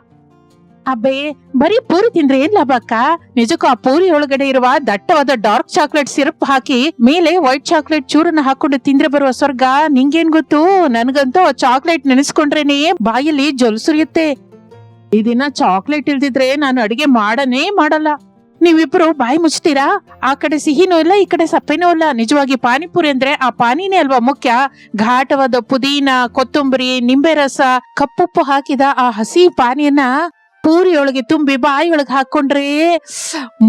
ಅಬ್ಬೇ, ಬರೀ ಪೂರಿ ತಿಂದ್ರೆ ಏನ್ ಲಾಭ ಅಕ್ಕ? ನಿಜಕ್ಕೂ ಆ ಪೂರಿ ಒಳಗಡೆ ಇರುವ ದಟ್ಟವಾದ ಡಾರ್ಕ್ ಚಾಕ್ಲೇಟ್ ಸಿರಪ್ ಹಾಕಿ ಮೇಲೆ ವೈಟ್ ಚಾಕ್ಲೇಟ್ ಚೂರನ್ನ ಹಾಕೊಂಡು ತಿಂದ್ರೆ ಬರುವ ಸ್ವರ್ಗ ನಿಂಗೇನ್ ಗೊತ್ತು? ನನ್ಗಂತೂ ಆ ಚಾಕ್ಲೇಟ್ ನೆನೆಸ್ಕೊಂಡ್ರೇನೆ ಬಾಯಲ್ಲಿ ಜೊಲ್ ಸುರಿಯುತ್ತೆ. ಈ ದಿನ ಚಾಕ್ಲೇಟ್ ಇಲ್ದಿದ್ರೆ ನಾನು ಅಡಿಗೆ ಮಾಡಲ್ಲ. ನೀವಿಬ್ರು ಬಾಯಿ ಮುಚ್ತೀರಾ? ಆ ಕಡೆ ಸಿಹಿನೂ ಇಲ್ಲ, ಈ ಕಡೆ ಸಪ್ಪೆನೂ ಇಲ್ಲ. ನಿಜವಾಗಿ ಪಾನಿಪುರಿ ಅಂದ್ರೆ ಆ ಪಾನಿನೇ ಅಲ್ವಾ ಮುಖ್ಯ? ಘಾಟವಾದ ಪುದೀನ, ಕೊತ್ತಂಬರಿ, ನಿಂಬೆ ರಸ, ಕಪ್ಪುಪ್ಪು ಹಾಕಿದ ಆ ಹಸಿ ಪಾನಿಯನ್ನ ಪೂರಿಯೊಳಗೆ ತುಂಬಿ ಬಾಯಿಯೊಳಗೆ ಹಾಕೊಂಡ್ರೆ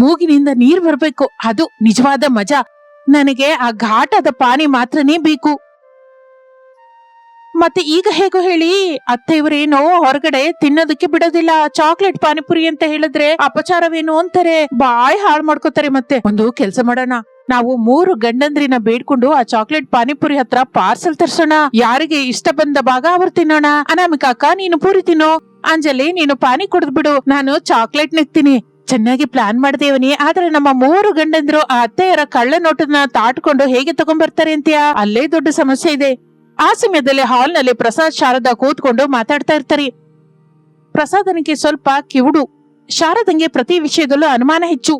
ಮೂಗಿನಿಂದ ನೀರ್ ಬರ್ಬೇಕು. ಅದು ನಿಜವಾದ ಮಜಾ. ನನಗೆ ಆ ಘಾಟದ ಪಾನಿ ಮಾತ್ರನೇ ಬೇಕು. ಮತ್ತೆ ಈಗ ಹೇಗೋ ಹೇಳಿ, ಅತ್ತೆಯವರೇನೋ ಹೊರಗಡೆ ತಿನ್ನೋದಕ್ಕೆ ಬಿಡೋದಿಲ್ಲ. ಚಾಕ್ಲೇಟ್ ಪಾನಿಪುರಿ ಅಂತ ಹೇಳಿದ್ರೆ ಅಪಚಾರವೇನು ಅಂತಾರೆ, ಬಾಯಿ ಹಾಳು ಮಾಡ್ಕೋತಾರೆ. ಮತ್ತೆ ಒಂದು ಕೆಲಸ ಮಾಡೋಣ, ನಾವು 3 ಗಂಡಂದ್ರಿನ ಬೇಡ್ಕೊಂಡು ಆ ಚಾಕ್ಲೇಟ್ ಪಾನಿಪುರಿ ಹತ್ರ ಪಾರ್ಸಲ್ ತರ್ಸೋಣ. ಯಾರಿಗೆ ಇಷ್ಟ ಬಂದ ಭಾಗ ಅವ್ರು ತಿನ್ನೋಣ. ಅನಾಮಿಕಾ ಅಕ್ಕ, ನೀನು ಪೂರಿ ತಿನ್ನೋ. ಅಂಜಲಿ, ನೀನು ಪಾನಿ ಕುಡಿದ್ಬಿಡು, ನಾನು ಚಾಕ್ಲೇಟ್ ನೆಕ್ತೀನಿ. ಚೆನ್ನಾಗಿ ಪ್ಲಾನ್ ಮಾಡ್ದೇವನಿ. ಆದ್ರೆ ನಮ್ಮ 3 ಗಂಡಂದ್ರು ಆ ಅತ್ತೆಯರ ಕಳ್ಳ ನೋಟನ ತಾಟ್ಕೊಂಡು ಹೇಗೆ ತಗೊಂಡ್ಬರ್ತಾರೆ ಅಂತೀಯಾ? ಅಲ್ಲೇ ದೊಡ್ಡ ಸಮಸ್ಯೆ ಇದೆ. ಆ ಸಮಯದಲ್ಲಿ ಹಾಲ್ ನಲ್ಲಿ ಪ್ರಸಾದ್, ಶಾರದಾ ಕೂತ್ಕೊಂಡು ಮಾತಾಡ್ತಾ ಇರ್ತಾರೆ. ಪ್ರಸಾದನಿಗೆ ಸ್ವಲ್ಪ ಕಿವುಡು. ಶಾರದಂಗೆ ಪ್ರತಿ ವಿಷಯದಲ್ಲೂ ಅನುಮಾನ ಹೆಚ್ಚು.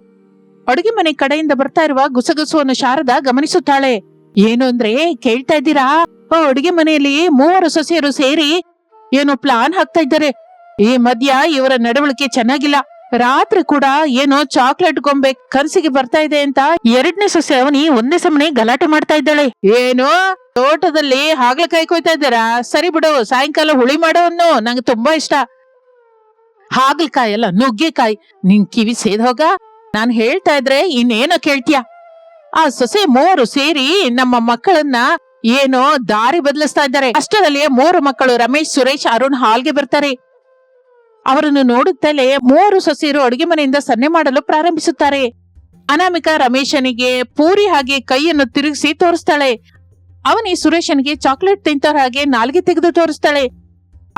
ಅಡುಗೆ ಮನೆ ಕಡೆಯಿಂದ ಬರ್ತಾ ಇರುವ ಗುಸಗುಸುವನ್ನು ಶಾರದಾ ಗಮನಿಸುತ್ತಾಳೆ. ಏನು ಅಂದ್ರೆ, ಕೇಳ್ತಾ ಇದ್ದೀರಾ? ಅಡುಗೆ ಮನೆಯಲ್ಲಿ 3 ಸೊಸೆಯರು ಸೇರಿ ಏನೋ ಪ್ಲಾನ್ ಹಾಕ್ತಾ ಇದ್ದಾರೆ. ಈ ಮಧ್ಯ ಇವರ ನಡವಳಿಕೆ ಚೆನ್ನಾಗಿಲ್ಲ. ರಾತ್ರಿ ಕೂಡ ಏನೋ ಚಾಕ್ಲೇಟ್ ಗೊಂಬೆ ಕನಸಿಗೆ ಬರ್ತಾ ಇದೆ ಅಂತ ಎರಡನೇ ಸೊಸೆ ಅವನಿ ಒಂದೇ ಸಮನೆ ಗಲಾಟೆ ಮಾಡ್ತಾ ಇದ್ದಾಳೆ. ಏನು ತೋಟದಲ್ಲಿ ಹಾಗಲಕಾಯಿ ಕೊಯ್ತಾ ಇದ್ದಾರಾ? ಸರಿ ಬಿಡು, ಸಾಯಂಕಾಲ ಹುಳಿ ಮಾಡೋ ಅನ್ನು ನಂಗೆ ತುಂಬಾ ಇಷ್ಟ. ಹಾಗಲಕಾಯಿ ಅಲ್ಲ, ನುಗ್ಗೆಕಾಯಿ. ನಿನ್ ಕಿವಿ ಸೇದ್ ಹೋಗ. ನಾನ್ ಹೇಳ್ತಾ ಇದ್ರೆ ಇನ್ನೇನೋ ಕೇಳ್ತೀಯ? ಆ ಸೊಸೆ ಮೂವರು ಸೇರಿ ನಮ್ಮ ಮಕ್ಕಳನ್ನ ಏನೋ ದಾರಿ ಬದಲಿಸ್ತಾ ಇದ್ದಾರೆ. ಅಷ್ಟರಲ್ಲಿ ಮೂರು ಮಕ್ಕಳು ರಮೇಶ್, ಸುರೇಶ್, ಅರುಣ್ ಹಾಲ್ಗೆ ಬರ್ತಾರೆ. ಅವರನ್ನು ನೋಡುತ್ತಲೇ ಮೂವರು ಸೊಸೆಯರು ಅಡುಗೆ ಮನೆಯಿಂದ ಸನ್ನೆ ಮಾಡಲು ಪ್ರಾರಂಭಿಸುತ್ತಾರೆ. ಅನಾಮಿಕಾ ರಮೇಶನಿಗೆ ಪೂರಿ ಹಾಗೆ ಕೈಯನ್ನು ತಿರುಗಿಸಿ ತೋರಿಸ್ತಾಳೆ. ಅವನಿ ಸುರೇಶನಿಗೆ ಚಾಕ್ಲೇಟ್ ತಿಂತಾರ ಹಾಗೆ ನಾಲ್ಗೆ ತೆಗೆದು ತೋರಿಸ್ತಾಳೆ.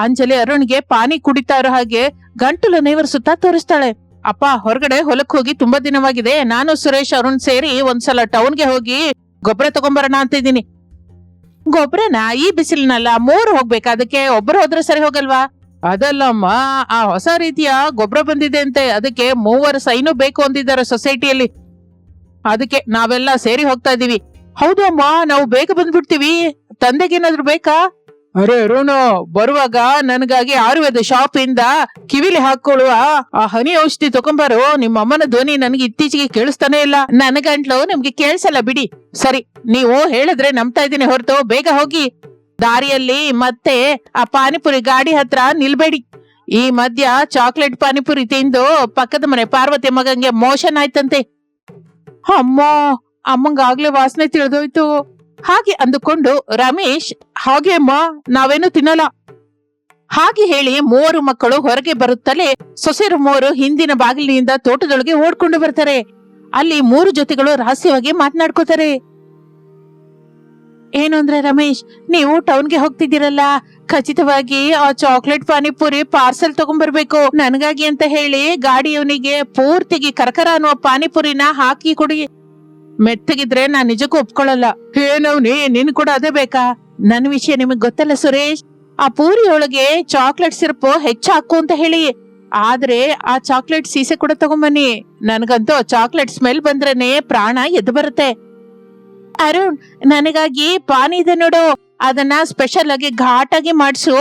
ಅಂಜಲಿ ಅರುಣ್ಗೆ ಪಾನಿ ಕುಡಿತಾ ಇರೋ ಹಾಗೆ ಗಂಟಲು ನೇವರಿಸುತ್ತಾ ತೋರಿಸ್ತಾಳೆ. ಅಪ್ಪ, ಹೊರಗಡೆ ಹೊಲಕ್ ಹೋಗಿ ತುಂಬಾ ದಿನವಾಗಿದೆ. ನಾನು ಸುರೇಶ್ ಅರುಣ್ ಸೇರಿ ಒಂದ್ಸಲ ಟೌನ್ಗೆ ಹೋಗಿ ಗೊಬ್ಬರ ತಗೊಂಬರೋಣ ಅಂತ ಇದ್ದೀನಿ. ಗೊಬ್ಬರನ ಈ ಬಿಸಿಲಿನಲ್ಲ, ಮೂರು ಹೋಗ್ಬೇಕಾ? ಅದಕ್ಕೆ ಒಬ್ಬರು ಹೋದ್ರೆ ಸರಿ ಹೋಗಲ್ವಾ? ಅದಲ್ಲಮ್ಮ, ಆ ಹೊಸ ರೀತಿಯ ಗೊಬ್ಬರ ಬಂದಿದೆ ಅಂತೆ, ಅದಕ್ಕೆ 3 ಸೈನು ಬೇಕು ಅಂದಿದ್ದಾರೆ ಸೊಸೈಟಿಯಲ್ಲಿ. ಅದಕ್ಕೆ ನಾವೆಲ್ಲ ಸೇರಿ ಹೋಗ್ತಾ ಇದೀವಿ. ಹೌದು ಅಮ್ಮ, ನಾವು ಬೇಗ ಬಂದ್ಬಿಡ್ತೀವಿ. ತಂದೆಗೇನಾದ್ರು ಬೇಕಾ? ಅರೆ ಅರುಣ್, ಬರುವಾಗ ನನಗಾಗಿ ಆಯುರ್ವೇದ ಶಾಪ್ ಇಂದ ಕಿವಿಲಿ ಹಾಕೊಳ್ಳುವ ಆ ಹನಿ ಔಷಧಿ ತಗೊಂಬಾರು. ನಿಮ್ಮ ಅಮ್ಮನ ಧ್ವನಿ ನನಗೆ ಇತ್ತೀಚೆಗೆ ಕೇಳಿಸ್ತಾನೆ ಇಲ್ಲ. ನನ್ನ ಗಂಟ್ಲು ನಿಮ್ಗೆ ಕೇಳಿಸಲ್ಲ ಬಿಡಿ. ಸರಿ, ನೀವು ಹೇಳಿದ್ರೆ ನಂಬ್ತಾ ಇದ್ದೀನಿ ಹೊರತು ಬೇಗ ಹೋಗಿ. ದಾರಿಯಲ್ಲಿ ಮತ್ತೆ ಆ ಪಾನಿಪುರಿ ಗಾಡಿ ಹತ್ರ ನಿಲ್ಬೇಡಿ. ಈ ಮಧ್ಯ ಚಾಕ್ಲೇಟ್ ಪಾನಿಪುರಿ ತಿಂದು ಪಕ್ಕದ ಮನೆ ಪಾರ್ವತಿ ಮಗಂಗೆ ಮೋಷನ್ ಆಯ್ತಂತೆ. ಅಮ್ಮ, ಅಮ್ಮಂಗಾಗ್ಲೇ ವಾಸನೆ ತಿಳಿದೋಯ್ತು. ಹಾಗೆ ಅಂದುಕೊಂಡು ರಮೇಶ್, ಹಾಗೆ ಅಮ್ಮ, ನಾವೇನು ತಿನ್ನಲ್ಲ ಹಾಗೆ ಹೇಳಿ ಮೂವರು ಮಕ್ಕಳು ಹೊರಗೆ ಬರುತ್ತಲೇ ಸೊಸೆರು ಮೂವರು ಹಿಂದಿನ ಬಾಗಿಲಿನಿಂದ ತೋಟದೊಳಗೆ ಓಡ್ಕೊಂಡು ಬರ್ತಾರೆ. ಅಲ್ಲಿ 3 ಜೊತೆಗಳು ರಹಸ್ಯವಾಗಿ ಮಾತನಾಡ್ಕೋತಾರೆ. ಏನು ಅಂದ್ರೆ ರಮೇಶ್, ನೀವು ಟೌನ್ಗೆ ಹೋಗ್ತಿದ್ದೀರಲ್ಲ, ಖಚಿತವಾಗಿ ಆ ಚಾಕ್ಲೇಟ್ ಪಾನಿಪುರಿ ಪಾರ್ಸೆಲ್ ತಗೊಂಡ್ಬರ್ಬೇಕು. ನನಗಾಗಿ ಅಂತ ಹೇಳಿ ಗಾಡಿಯವನಿಗೆ ಪೂರ್ತಿಗೆ ಕರಕರ ಅನ್ನುವ ಪಾನಿಪುರಿನ ಹಾಕಿ ಕೊಡಿ. ಮೆತ್ತಗಿದ್ರೆ ನಾನ್ ನಿಜಕ್ಕೂ ಒಪ್ಕೊಳ್ಳಲ್ಲ. ಏನವ್ನಿ, ನಿನ್ ಕೂಡ ಅದೇ ಬೇಕಾ? ನನ್ ವಿಷಯ ನಿಮಗ್ ಗೊತ್ತಲ್ಲ ಸುರೇಶ್, ಆ ಪೂರಿಯೊಳಗೆ ಚಾಕ್ಲೇಟ್ ಸಿರಪ್ ಹೆಚ್ಚು ಹಾಕು ಅಂತ ಹೇಳಿ. ಆದ್ರೆ ಆ ಚಾಕ್ಲೇಟ್ ಸೀಸೆ ಕೂಡ ತಗೊಂಬನ್ನಿ. ನನ್ಗಂತೂ ಚಾಕ್ಲೇಟ್ ಸ್ಮೆಲ್ ಬಂದ್ರೇನೆ ಪ್ರಾಣ ಎದ್ದು ಬರುತ್ತೆ. ಅರುಣ್, ನನಗಾಗಿ ಪಾನಿ ಇದೆ ನೋಡು, ಅದನ್ನ ಸ್ಪೆಷಲ್ ಆಗಿ ಘಾಟಾಗಿ ಮಾಡ್ಸು.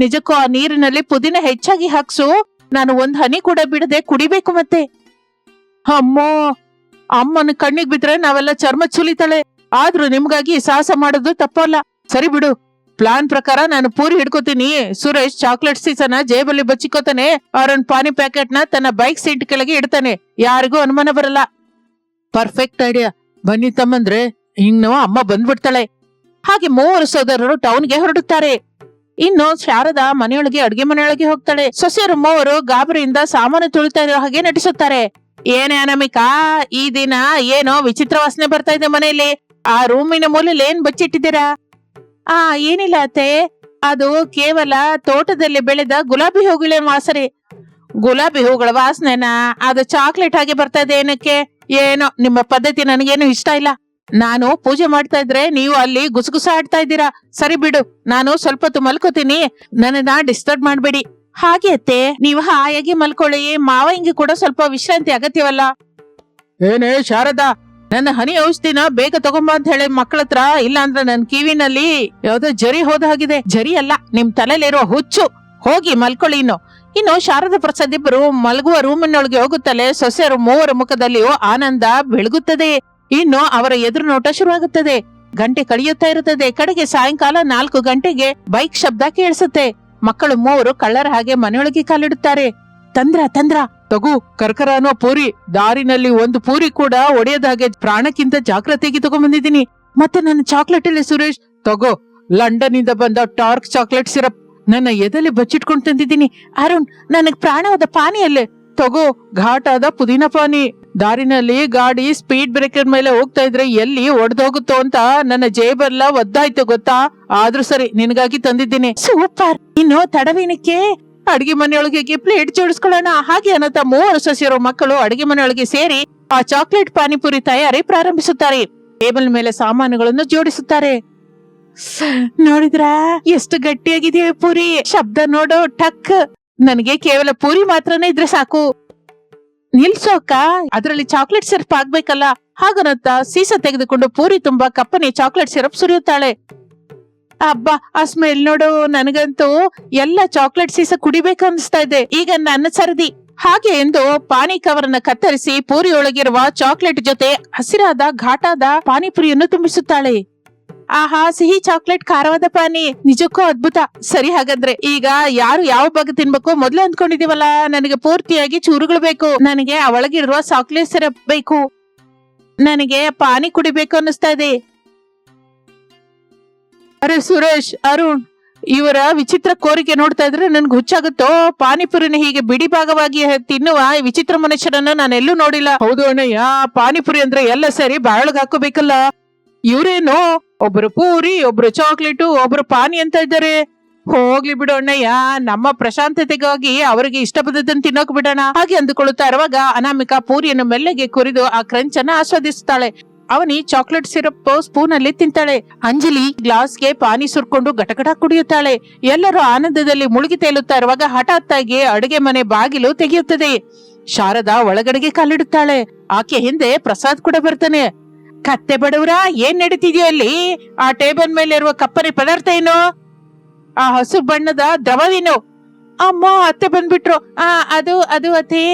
ನಿಜಕ್ಕೂ ಆ ನೀರಿನಲ್ಲಿ ಪುದೀನ ಹೆಚ್ಚಾಗಿ ಹಾಕ್ಸು. ನಾನು 1 ಹನಿ ಕೂಡ ಬಿಡದೆ ಕುಡಿಬೇಕು. ಮತ್ತೆ ಅಮ್ಮೋ, ಅಮ್ಮನ ಕಣ್ಣಿಗೆ ಬಿದ್ರೆ ನಾವೆಲ್ಲ ಚರ್ಮ ಸುಲಿತಾಳೆ. ಆದ್ರೂ ನಿಮ್ಗಾಗಿ ಸಾಹಸ ಮಾಡೋದು ತಪ್ಪಲ್ಲ. ಸರಿ ಬಿಡು, ಪ್ಲಾನ್ ಪ್ರಕಾರ ನಾನು ಪೂರಿ ಹಿಡ್ಕೋತೀನಿ. ಸುರೇಶ್ ಚಾಕ್ಲೇಟ್ ಸೀಸನ ಜೇಬಲ್ಲಿ ಬಚ್ಚಿಕೋತಾನೆ. ಅರುಣ್ ಪಾನಿ ಪ್ಯಾಕೆಟ್ ನ ತನ್ನ ಬೈಕ್ ಸೀಟ್ ಕೆಳಗೆ ಇಡ್ತಾನೆ. ಯಾರಿಗೂ ಅನುಮಾನ ಬರಲ್ಲ. Perfect idea. ಬನ್ನಿ ತಮ್ಮಂದ್ರೆ, ಇನ್ನು ಅಮ್ಮ ಬಂದ್ಬಿಡ್ತಾಳೆ. ಹಾಗೆ 3 ಸೋದರರು ಟೌನ್ಗೆ ಹೊರಡುತ್ತಾರೆ. ಇನ್ನು ಶಾರದಾ ಮನೆಯೊಳಗೆ ಅಡ್ಗೆ ಮನೆಯೊಳಗೆ ಹೋಗ್ತಾಳೆ. ಸೊಸೆಯರು 3 ಗಾಬರಿಯಿಂದ ಸಾಮಾನು ತುಳಿತಾ ಇರೋ ಹಾಗೆ ನಟಿಸುತ್ತಾರೆ. ಏನೇ ಅನಾಮಿಕಾ, ಈ ದಿನ ಏನೋ ವಿಚಿತ್ರ ವಾಸನೆ ಬರ್ತಾ ಇದೆ ಮನೆಯಲ್ಲಿ. ಆ ರೂಮಿನ ಮೂಲೆಯಲ್ಲಿ ಏನ್ ಬಚ್ಚಿಟ್ಟಿದ್ದೀರಾ? ಏನಿಲ್ಲ ಅತ್ತೆ, ಅದು ಕೇವಲ ತೋಟದಲ್ಲಿ ಬೆಳೆದ ಗುಲಾಬಿ ಹೂಗಳ ವಾಸನೆ. ಗುಲಾಬಿ ಹೂಗಳ ವಾಸನೆನಾ? ಅದು ಚಾಕ್ಲೇಟ್ ಆಗಿ ಬರ್ತಾ ಇದೆ. ಏನಕ್ಕೆ? ಏನೋ ನಿಮ್ಮ ಪದ್ಧತಿ ನನಗೇನು ಇಷ್ಟ ಇಲ್ಲ. ನಾನು ಪೂಜೆ ಮಾಡ್ತಾ ಇದ್ರೆ ನೀವು ಅಲ್ಲಿ ಗುಸಗುಸ ಆಡ್ತಾ ಇದ್ದೀರಾ. ಸರಿ ಬಿಡು, ನಾನು ಸ್ವಲ್ಪ ಹೊತ್ತು ಮಲ್ಕೋತೀನಿ. ನನ್ನನ್ನ ಡಿಸ್ಟರ್ಬ್ ಮಾಡ್ಬೇಡಿ. ಹಾಗೆ ಅತ್ತೆ, ನೀವು ಹಾಯಾಗಿ ಮಲ್ಕೊಳ್ಳಿ. ಮಾವಂಗಿ ಕೂಡ ಸ್ವಲ್ಪ ವಿಶ್ರಾಂತಿ ಅಗತ್ಯವಲ್ಲ. ಏನೇ ಶಾರದಾ, ನನ್ನ ಹನಿ ಔಷಧಿನ ಬೇಗ ತಗೊಂಬ ಅಂತ ಹೇಳಿ ಮಕ್ಕಳ ಹತ್ರ. ಇಲ್ಲ ಅಂದ್ರೆ ನನ್ ಕಿವಿನಲ್ಲಿ ಯಾವ್ದೋ ಜರಿ ಹೋದ ಹಾಗಿದೆ. ಜರಿ ಅಲ್ಲ, ನಿಮ್ ತಲೆಲಿರೋ ಹುಚ್ಚು. ಹೋಗಿ ಮಲ್ಕೊಳ್ಳಿ. ಇನ್ನು ಶಾರದಾ ಪ್ರಸಾದ್ ಇಬ್ಬರು ಮಲಗುವ ರೂಮಿನೊಳಗೆ ಹೋಗುತ್ತಲೇ ಸೊಸೆಯರು 3 ಮುಖದಲ್ಲಿಯೂ ಆನಂದ ಬೆಳಗುತ್ತದೆ. ಇನ್ನು ಅವರ ಎದುರು ನೋಟ ಶುರುವಾಗುತ್ತದೆ. ಗಂಟೆ ಕಳೆಯುತ್ತಾ ಇರುತ್ತದೆ. ಕಡೆಗೆ ಸಾಯಂಕಾಲ 4 ಗಂಟೆಗೆ ಬೈಕ್ ಶಬ್ದ ಕೇಳಿಸುತ್ತೆ. ಮಕ್ಕಳು 3 ಕಳ್ಳರ ಹಾಗೆ ಮನೆಯೊಳಗೆ ಕಾಲಿಡುತ್ತಾರೆ. ತಂದ್ರ ತಗೋ, ಕರ್ಕರ ಅನ್ನೋ ಪೂರಿ. ದಾರಿನಲ್ಲಿ 1 ಪೂರಿ ಕೂಡ ಒಡೆಯದ ಹಾಗೆ ಪ್ರಾಣಕ್ಕಿಂತ ಜಾಗ್ರತೆಗೆ ತಗೊಂಡ್ಬಂದಿದ್ದೀನಿ. ಮತ್ತೆ ನನ್ನ ಚಾಕ್ಲೇಟ್ ಅಲ್ಲಿ ಸುರೇಶ್, ತಗೋ, ಲಂಡನ್ ಇಂದ ಬಂದ ಟಾರ್ಕ್ ಚಾಕ್ಲೇಟ್ ಸಿರಪ್ ನನ್ನ ಎದೆಲಿ ಬಚ್ಚಿಟ್ಕೊಂಡು ತಂದಿದ್ದೀನಿ. ಅರುಣ್, ನನಗ್ ಪ್ರಾಣವಾದ ಪಾನಿಯಲ್ಲೇ ತಗೋ, ಘಾಟಾದ ಪುದೀನ ಪಾನಿ. ದಾರಿನಲ್ಲಿ ಗಾಡಿ ಸ್ಪೀಡ್ ಬ್ರೇಕರ್ ಮೇಲೆ ಹೋಗ್ತಾ ಇದ್ರೆ ಎಲ್ಲಿ ಒಡೆದೋಗುತ್ತೋ ಅಂತ ನನ್ನ ಜೇಬೆಲ್ಲ ಒದ್ದಾಯ್ತು ಗೊತ್ತಾ. ಆದ್ರೂ ಸರಿ, ನಿನಗಾಗಿ ತಂದಿದ್ದೀನಿ. ಸೂಪರ್. ಇನ್ನು ತಡವೇನಕ್ಕೆ? ಅಡಿಗೆ ಮನೆಯೊಳಗೆ ಪ್ಲೇಟ್ ಜೋಡಿಸ್ಕೊಳ್ಳೋಣ. ಹಾಗೆ ಅನ್ನತ 3 ಸೊಸೆಯರು ಮಕ್ಕಳು ಅಡಿಗೆ ಮನೆಯೊಳಗೆ ಸೇರಿ ಆ ಚಾಕ್ಲೇಟ್ ಪಾನಿಪುರಿ ತಯಾರಿ ಪ್ರಾರಂಭಿಸುತ್ತಾರೆ. ಟೇಬಲ್ ಮೇಲೆ ಸಾಮಾನುಗಳನ್ನು ಜೋಡಿಸುತ್ತಾರೆ. ನೋಡಿದ್ರ ಎಷ್ಟು ಗಟ್ಟಿಯಾಗಿದೆಯೋ ಪೂರಿ. ಶಬ್ದ ನೋಡು, ಟಕ್. ನನಗೆ ಕೇವಲ ಪೂರಿ ಮಾತ್ರನೇ ಇದ್ರೆ ಸಾಕು. ನಿಲ್ಸೋಕ, ಅದರಲ್ಲಿ ಚಾಕ್ಲೇಟ್ ಸಿರಪ್ ಆಗ್ಬೇಕಲ್ಲ. ಹಾಗನಂತ ಸೀಸ ತೆಗೆದುಕೊಂಡು ಪೂರಿ ತುಂಬಾ ಕಪ್ಪನೆ ಚಾಕ್ಲೇಟ್ ಸಿರಪ್ ಸುರಿಯುತ್ತಾಳೆ. ಅಬ್ಬಾ, ಆ ಸ್ಮೆಲ್ ನೋಡು, ನನಗಂತೂ ಎಲ್ಲ ಚಾಕ್ಲೇಟ್ ಸೀಸ ಕುಡಿಬೇಕು ಅನಿಸ್ತಾ ಇದೆ. ಈಗ ನನ್ನ ಸರದಿ. ಹಾಗೆ ಎಂದು ಪಾನಿ ಕವರನ್ನ ಕತ್ತರಿಸಿ ಪೂರಿಯೊಳಗಿರುವ ಚಾಕ್ಲೇಟ್ ಜೊತೆ ಹಸಿರಾದ ಘಾಟಾದ ಪಾನಿಪುರಿಯನ್ನು ತುಂಬಿಸುತ್ತಾಳೆ. ಆಹಾ, ಸಿಹಿ ಚಾಕ್ಲೇಟ್, ಖಾರವಾದ ಪಾನಿ, ನಿಜಕ್ಕೂ ಅದ್ಭುತ. ಸರಿ, ಹಾಗಾದ್ರೆ ಈಗ ಯಾರು ಯಾವ ಭಾಗ ತಿನ್ಬೇಕು ಮೊದ್ಲೇ ಅಂದ್ಕೊಂಡಿದೀವಲ್ಲ. ನನಗೆ ಪೂರ್ತಿಯಾಗಿ ಚೂರುಗಳು ಬೇಕು. ನನಗೆ ಒಳಗಿರುವ ಚಾಕ್ಲೇಟ್ ಸಿರಪ್ ಬೇಕು. ನನಗೆ ಪಾನಿ ಕುಡಿಬೇಕು ಅನ್ನಿಸ್ತಾ ಇದೆ. ಅರೆ ಸುರೇಶ್, ಅರುಣ್, ಇವರ ವಿಚಿತ್ರ ಕೋರಿಕೆ ನೋಡ್ತಾ ಇದ್ರೆ ನನ್ಗೆ ಹುಚ್ಚಾಗುತ್ತೋ. ಪಾನಿಪುರಿನ ಹೀಗೆ ಬಿಡಿ ಭಾಗವಾಗಿ ತಿನ್ನುವ ವಿಚಿತ್ರ ಮನುಷ್ಯರನ್ನ ನಾನೆಲ್ಲೂ ನೋಡಿಲ್ಲ. ಹೌದು ಅಣ್ಣಯ್ಯ, ಪಾನಿಪುರಿ ಅಂದ್ರೆ ಎಲ್ಲ ಸರಿ ಬಾಳಗ್ ಹಾಕೋಬೇಕಲ್ಲ. ಇವ್ರೇನು ಒಬ್ರು ಪೂರಿ, ಒಬ್ರು ಚಾಕ್ಲೇಟು, ಒಬ್ರು ಪಾನಿ ಅಂತ ಇದ್ದಾರೆ. ಹೋಗ್ಲಿ ಬಿಡು ಅಣ್ಣಯ್ಯ, ನಮ್ಮ ಪ್ರಶಾಂತತೆಗಾಗಿ ಅವರಿಗೆ ಇಷ್ಟ ಬಂದದ್ದನ್ನು ತಿನ್ನೋಕ್ ಬಿಡೋಣ. ಹಾಗೆ ಅಂದುಕೊಳ್ಳುತ್ತಾ ಇರುವಾಗ ಅನಾಮಿಕಾ ಪೂರಿಯನ್ನು ಮೆಲ್ಲಗೆ ಕುರಿದು ಆ ಕ್ರಂಚ್ ಅನ್ನ ಆಸ್ವಾದಿಸುತ್ತಾಳೆ. ಅವನಿ ಚಾಕ್ಲೇಟ್ ಸಿರಪ್ ಸ್ಪೂನ್ ಅಲ್ಲಿ ತಿಂತಾಳೆ. ಅಂಜಲಿ ಗ್ಲಾಸ್ಗೆ ಪಾನಿ ಸುರ್ಕೊಂಡು ಗಟಗಟ ಕುಡಿಯುತ್ತಾಳೆ. ಎಲ್ಲರೂ ಆನಂದದಲ್ಲಿ ಮುಳುಗಿ ತೇಲುತ್ತಾ ಇರುವಾಗ ಹಠಾತ್ತಾಗಿ ಅಡುಗೆ ಮನೆ ಬಾಗಿಲು ತೆಗೆಯುತ್ತದೆ. ಶಾರದಾ ಒಳಗಡೆಗೆ ಕಾಲಿಡುತ್ತಾಳೆ. ಆಕೆ ಹಿಂದೆ ಪ್ರಸಾದ್ ಕೂಡ ಬರ್ತಾನೆ. ಕತ್ತೆ ಬಡವ್ರ, ಏನ್ ನಡೀತಿದ್ಯೋ ಅಲ್ಲಿ? ಆ ಟೇಬಲ್ ಮೇಲೆ ಇರುವ ಕಪ್ಪರಿ ಪದಾರ್ಥ ಏನು? ಆ ಹಸು ಬಣ್ಣದ ದ್ರವವೇನು? ಅಮ್ಮ, ಅತ್ತೆ ಬಂದ್ಬಿಟ್ರು. ಅದು ಅದು ಅತ್ತೆ,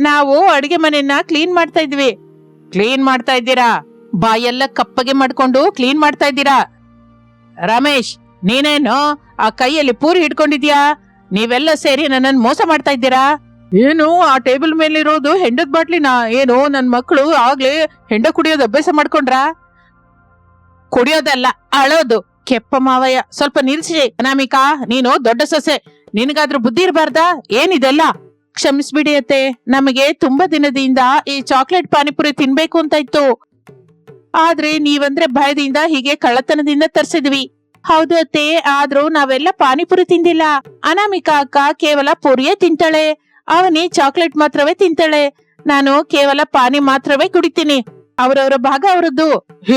ನಾವು ಅಡಿಗೆ ಮನೆಯನ್ನ ಕ್ಲೀನ್ ಮಾಡ್ತಾ ಇದ್ವಿ. ಕ್ಲೀನ್ ಮಾಡ್ತಾ ಇದ್ದೀರಾ? ಬಾಯೆಲ್ಲ ಕಪ್ಪಗೆ ಮಾಡ್ಕೊಂಡು ಕ್ಲೀನ್ ಮಾಡ್ತಾ ಇದ್ದೀರಾ? ರಮೇಶ್, ನೀನೇನು ಆ ಕೈಯಲ್ಲಿ ಪೂರಿ ಹಿಡ್ಕೊಂಡಿದ್ಯಾ? ನೀವೆಲ್ಲ ಸೇರಿ ನನ್ನನ್ನು ಮೋಸ ಮಾಡ್ತಾ ಇದ್ದೀರಾ? ಏನು ಆ ಟೇಬಲ್ ಮೇಲಿರೋದು ಹೆಂಡದ ಬಾಟ್ಲಿನ? ಏನು ನನ್ ಮಕ್ಕಳು ಆಗ್ಲೇ ಹೆಂಡ ಕುಡಿಯೋದು ಅಭ್ಯಾಸ ಮಾಡ್ಕೊಂಡ್ರ? ಕುಡಿಯೋದಲ್ಲ, ಅಳೋದು. ಕೆಪ್ಪ ಮಾವಯ್ಯ, ಸ್ವಲ್ಪ ನಿಲ್ಸಿ. ಅನಾಮಿಕಾ, ನೀನು ದೊಡ್ಡ ಸೊಸೆ, ನಿನಗಾದ್ರೂ ಬುದ್ಧಿ ಇರಬಾರ್ದಾ? ಏನಿದೆಲ್ಲ? ಕ್ಷಮಿಸ್ಬಿಡಿ ಅತ್ತೆ, ನಮಗೆ ತುಂಬಾ ದಿನದಿಂದ ಈ ಚಾಕ್ಲೇಟ್ ಪಾನಿಪುರಿ ತಿನ್ಬೇಕು ಅಂತ ಇತ್ತು. ಆದ್ರೆ ನೀವಂದ್ರೆ ಭಯದಿಂದ ಹೀಗೆ ಕಳ್ಳತನದಿಂದ ತರ್ಸಿದ್ವಿ. ಹೌದು ಅತ್ತೆ, ಆದ್ರೂ ನಾವೆಲ್ಲ ಪಾನಿಪುರಿ ತಿಂದಿಲ್ಲ. ಅನಾಮಿಕಾ ಅಕ್ಕ ಕೇವಲ ಪುರಿಯೇ ತಿಂತಾಳೆ. ಅವನಿ ಚಾಕ್ಲೇಟ್ ಮಾತ್ರವೇ ತಿಂತಾಳೆ. ನಾನು ಕೇವಲ ಪಾನಿ ಮಾತ್ರವೇ ಕುಡಿತೀನಿ. ಅವರವರ ಭಾಗ ಅವರದ್ದು.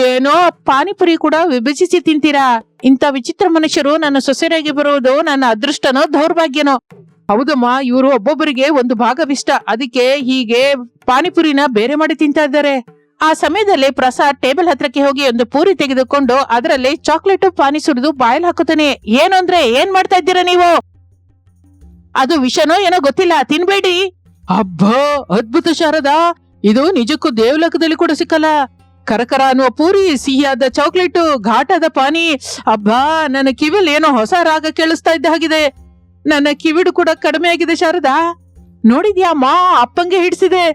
ಏನೋ ಪಾನಿಪುರಿ ಕೂಡ ವಿಭಜಿಸಿ ತಿಂತೀರಾ? ಇಂಥ ವಿಚಿತ್ರ ಮನುಷ್ಯರು ನನ್ನ ಸೊಸೆಯಾಗಿ ಬರುವುದು ನನ್ನ ಅದೃಷ್ಟನೋ ದೌರ್ಭಾಗ್ಯನೋ? ಹೌದಮ್ಮ, ಇವರು ಒಬ್ಬೊಬ್ಬರಿಗೆ ಒಂದು ಭಾಗವಿಷ್ಟ, ಅದಕ್ಕೆ ಹೀಗೆ ಪಾನಿಪುರಿನ ಬೇರೆ ಮಾಡಿ ತಿಂತಾ ಇದ್ದಾರೆ. ಆ ಸಮಯದಲ್ಲಿ ಪ್ರಸಾದ್ ಟೇಬಲ್ ಹತ್ರಕ್ಕೆ ಹೋಗಿ ಒಂದು ಪೂರಿ ತೆಗೆದುಕೊಂಡು ಅದರಲ್ಲಿ ಚಾಕ್ಲೇಟ್ ಪಾನಿ ಸುರಿದು ಬಾಯಲ್ಲಿ ಹಾಕುತ್ತಾನೆ. ಏನು ಅಂದ್ರೆ ಏನ್ ಮಾಡ್ತಾ ಇದ್ದೀರಾ ನೀವು? ಅದು ವಿಷನೋ ಏನೋ ಗೊತ್ತಿಲ್ಲ, ತಿನ್ಬೇಡಿ. ಅಬ್ಬಾ, ಅದ್ಭುತ ಶಾರದಾ, ಇದು ನಿಜಕ್ಕೂ ದೇವಲೋಕದಲ್ಲಿ ಕೂಡ ಸಿಕ್ಕಲ್ಲ. ಕರಕರ ಅನ್ನುವ ಪೂರಿ, ಸಿಹಿಯಾದ ಚಾಕ್ಲೇಟು, ಘಾಟಾದ ಪಾನಿ. ಅಬ್ಬಾ, ನನ್ನ ಕಿವಿಲ್ ಏನೋ ಹೊಸ ರಾಗ ಕೇಳಿಸ್ತಾ ಇದ್ದ ಹಾಗಿದೆ. ನನ್ನ ಕಿವಿಡು ಕೂಡ ಕಡಿಮೆ ಆಗಿದೆ ಶಾರದಾ. ನೋಡಿದ್ಯಾ ಅಮ್ಮ, ಅಪ್ಪಂಗೆ ಹಿಡಿಸಿದೆ.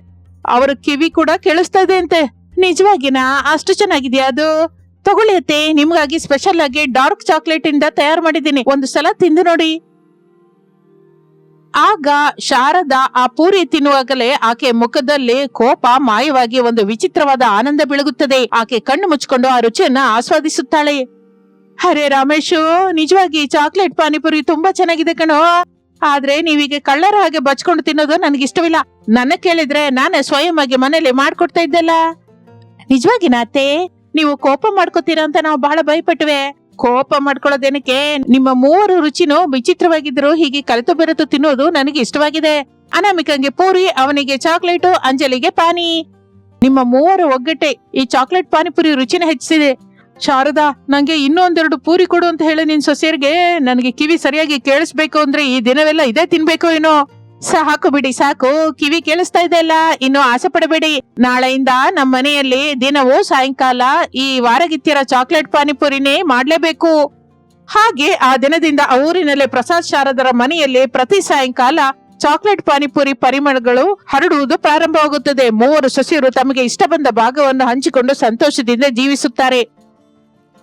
ಅವರ ಕಿವಿ ಕೂಡ ಕೇಳಿಸ್ತಾ ಇದೆ ಅಂತೆ. ನಿಜವಾಗಿನಾ? ಅಷ್ಟು ಚೆನ್ನಾಗಿದ್ಯಾ ಅದು? ತಗೊಳ್ಳಿ ಅತ್ತೆ, ನಿಮ್ಗಾಗಿ ಸ್ಪೆಷಲ್ ಆಗಿ ಡಾರ್ಕ್ ಚಾಕ್ಲೇಟ್ ಇಂದ ತಯಾರು ಮಾಡಿದ್ದೀನಿ, ಒಂದು ಸಲ ತಿಂದು ನೋಡಿ. ಆಗ ಶಾರದಾ ಆ ಪೂರಿ ತಿನ್ನುವಾಗಲೇ ಆಕೆ ಮುಖದಲ್ಲಿ ಕೋಪ ಮಾಯವಾಗಿ ಒಂದು ವಿಚಿತ್ರವಾದ ಆನಂದ ಬೆಳಗುತ್ತದೆ. ಆಕೆ ಕಣ್ಣು ಮುಚ್ಚಿಕೊಂಡು ಆ ರುಚಿಯನ್ನ ಆಸ್ವಾದಿಸುತ್ತಾಳೆ. ಅರೆ ರಮೇಶು, ನಿಜವಾಗಿ ಚಾಕ್ಲೇಟ್ ಪಾನಿಪುರಿ ತುಂಬಾ ಚೆನ್ನಾಗಿದೆ ಕಣೋ. ಆದ್ರೆ ನೀವೀಗ ಕಳ್ಳರ ಹಾಗೆ ಬಚ್ಕೊಂಡು ತಿನ್ನೋದು ನನ್ಗಿಷ್ಟವಿಲ್ಲ. ನನ್ನ ಕೇಳಿದ್ರೆ ನಾನೇ ಸ್ವಯಂ ಆಗಿ ಮನೇಲಿ ಮಾಡ್ಕೊಡ್ತಾ ಇದ್ದೆಲ್ಲ. ನಿಜವಾಗಿನ ಅತ್ತೆ, ನೀವು ಕೋಪ ಮಾಡ್ಕೋತೀರಾ ಅಂತ ನಾವು ಬಹಳ ಭಯಪಟ್ವೆ. ಕೋಪ ಮಾಡ್ಕೊಳ್ಳೋದೇನಕ್ಕೆ? ನಿಮ್ಮ ಮೂವರು ರುಚಿನೂ ವಿಚಿತ್ರವಾಗಿದ್ರು ಹೀಗೆ ಕಲಿತು ಬೆರೆತು ತಿನ್ನೋದು ನನಗೆ ಇಷ್ಟವಾಗಿದೆ. ಅನಾಮಿಕಂಗೆ ಪೂರಿ, ಅವನಿಗೆ ಚಾಕ್ಲೇಟು, ಅಂಜಲಿಗೆ ಪಾನಿ. ನಿಮ್ಮ ಮೂವರು ಒಗ್ಗಟ್ಟೆ ಈ ಚಾಕ್ಲೇಟ್ ಪಾನಿಪುರಿ ರುಚಿನ ಹೆಚ್ಚಿಸಿದೆ. ಶಾರದಾ, ನಂಗೆ ಇನ್ನೊಂದೆರಡು ಪೂರಿ ಕೊಡು ಅಂತ ಹೇಳಿ ನಿನ್ ಸೊಸೆಯರ್ಗೆ. ನನಗೆ ಕಿವಿ ಸರಿಯಾಗಿ ಕೇಳಿಸ್ಬೇಕು ಅಂದ್ರೆ ಈ ದಿನವೆಲ್ಲ ಇದೇ ತಿನ್ಬೇಕು ಏನೋ? ಸಾಕು ಬಿಡಿ, ಸಾಕು. ಕಿವಿ ಕೇಳಿಸ್ತಾ ಇದೆ ಅಲ್ಲ, ಇನ್ನು ಆಸೆ ಪಡಬೇಡಿ. ನಾಳೆಯಿಂದ ನಮ್ಮ ಮನೆಯಲ್ಲಿ ದಿನವೂ ಸಾಯಂಕಾಲ ಈ ವಾರಗಿತ್ಯರ ಚಾಕ್ಲೇಟ್ ಪಾನಿಪುರಿನೇ ಮಾಡ್ಲೇಬೇಕು. ಹಾಗೆ ಆ ದಿನದಿಂದ ಆ ಊರಿನಲ್ಲೇ ಪ್ರಸಾದ್ ಶಾರದರ ಮನೆಯಲ್ಲಿ ಪ್ರತಿ ಸಾಯಂಕಾಲ ಚಾಕ್ಲೇಟ್ ಪಾನಿಪುರಿ ಪರಿಮಳಗಳು ಹರಡುವುದು ಪ್ರಾರಂಭವಾಗುತ್ತದೆ. ಮೂವರು ಸೊಸೆಯರು ತಮಗೆ ಇಷ್ಟ ಬಂದ ಭಾಗವನ್ನು ಹಂಚಿಕೊಂಡು ಸಂತೋಷದಿಂದ ಜೀವಿಸುತ್ತಾರೆ.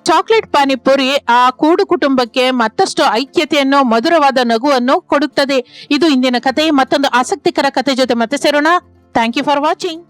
ಚಾಕ್ಲೇಟ್ ಪಾನಿಪುರಿ ಆ ಕೂಡು ಕುಟುಂಬಕ್ಕೆ ಮತ್ತಷ್ಟು ಐಕ್ಯತೆಯನ್ನು, ಮಧುರವಾದ ನಗುವನ್ನು ಕೊಡುತ್ತದೆ. ಇದು ಇಂದಿನ ಕಥೆ. ಮತ್ತೊಂದು ಆಸಕ್ತಿಕರ ಕಥೆ ಜೊತೆ ಮತ್ತೆ ಸೇರೋಣ. Thank you for watching.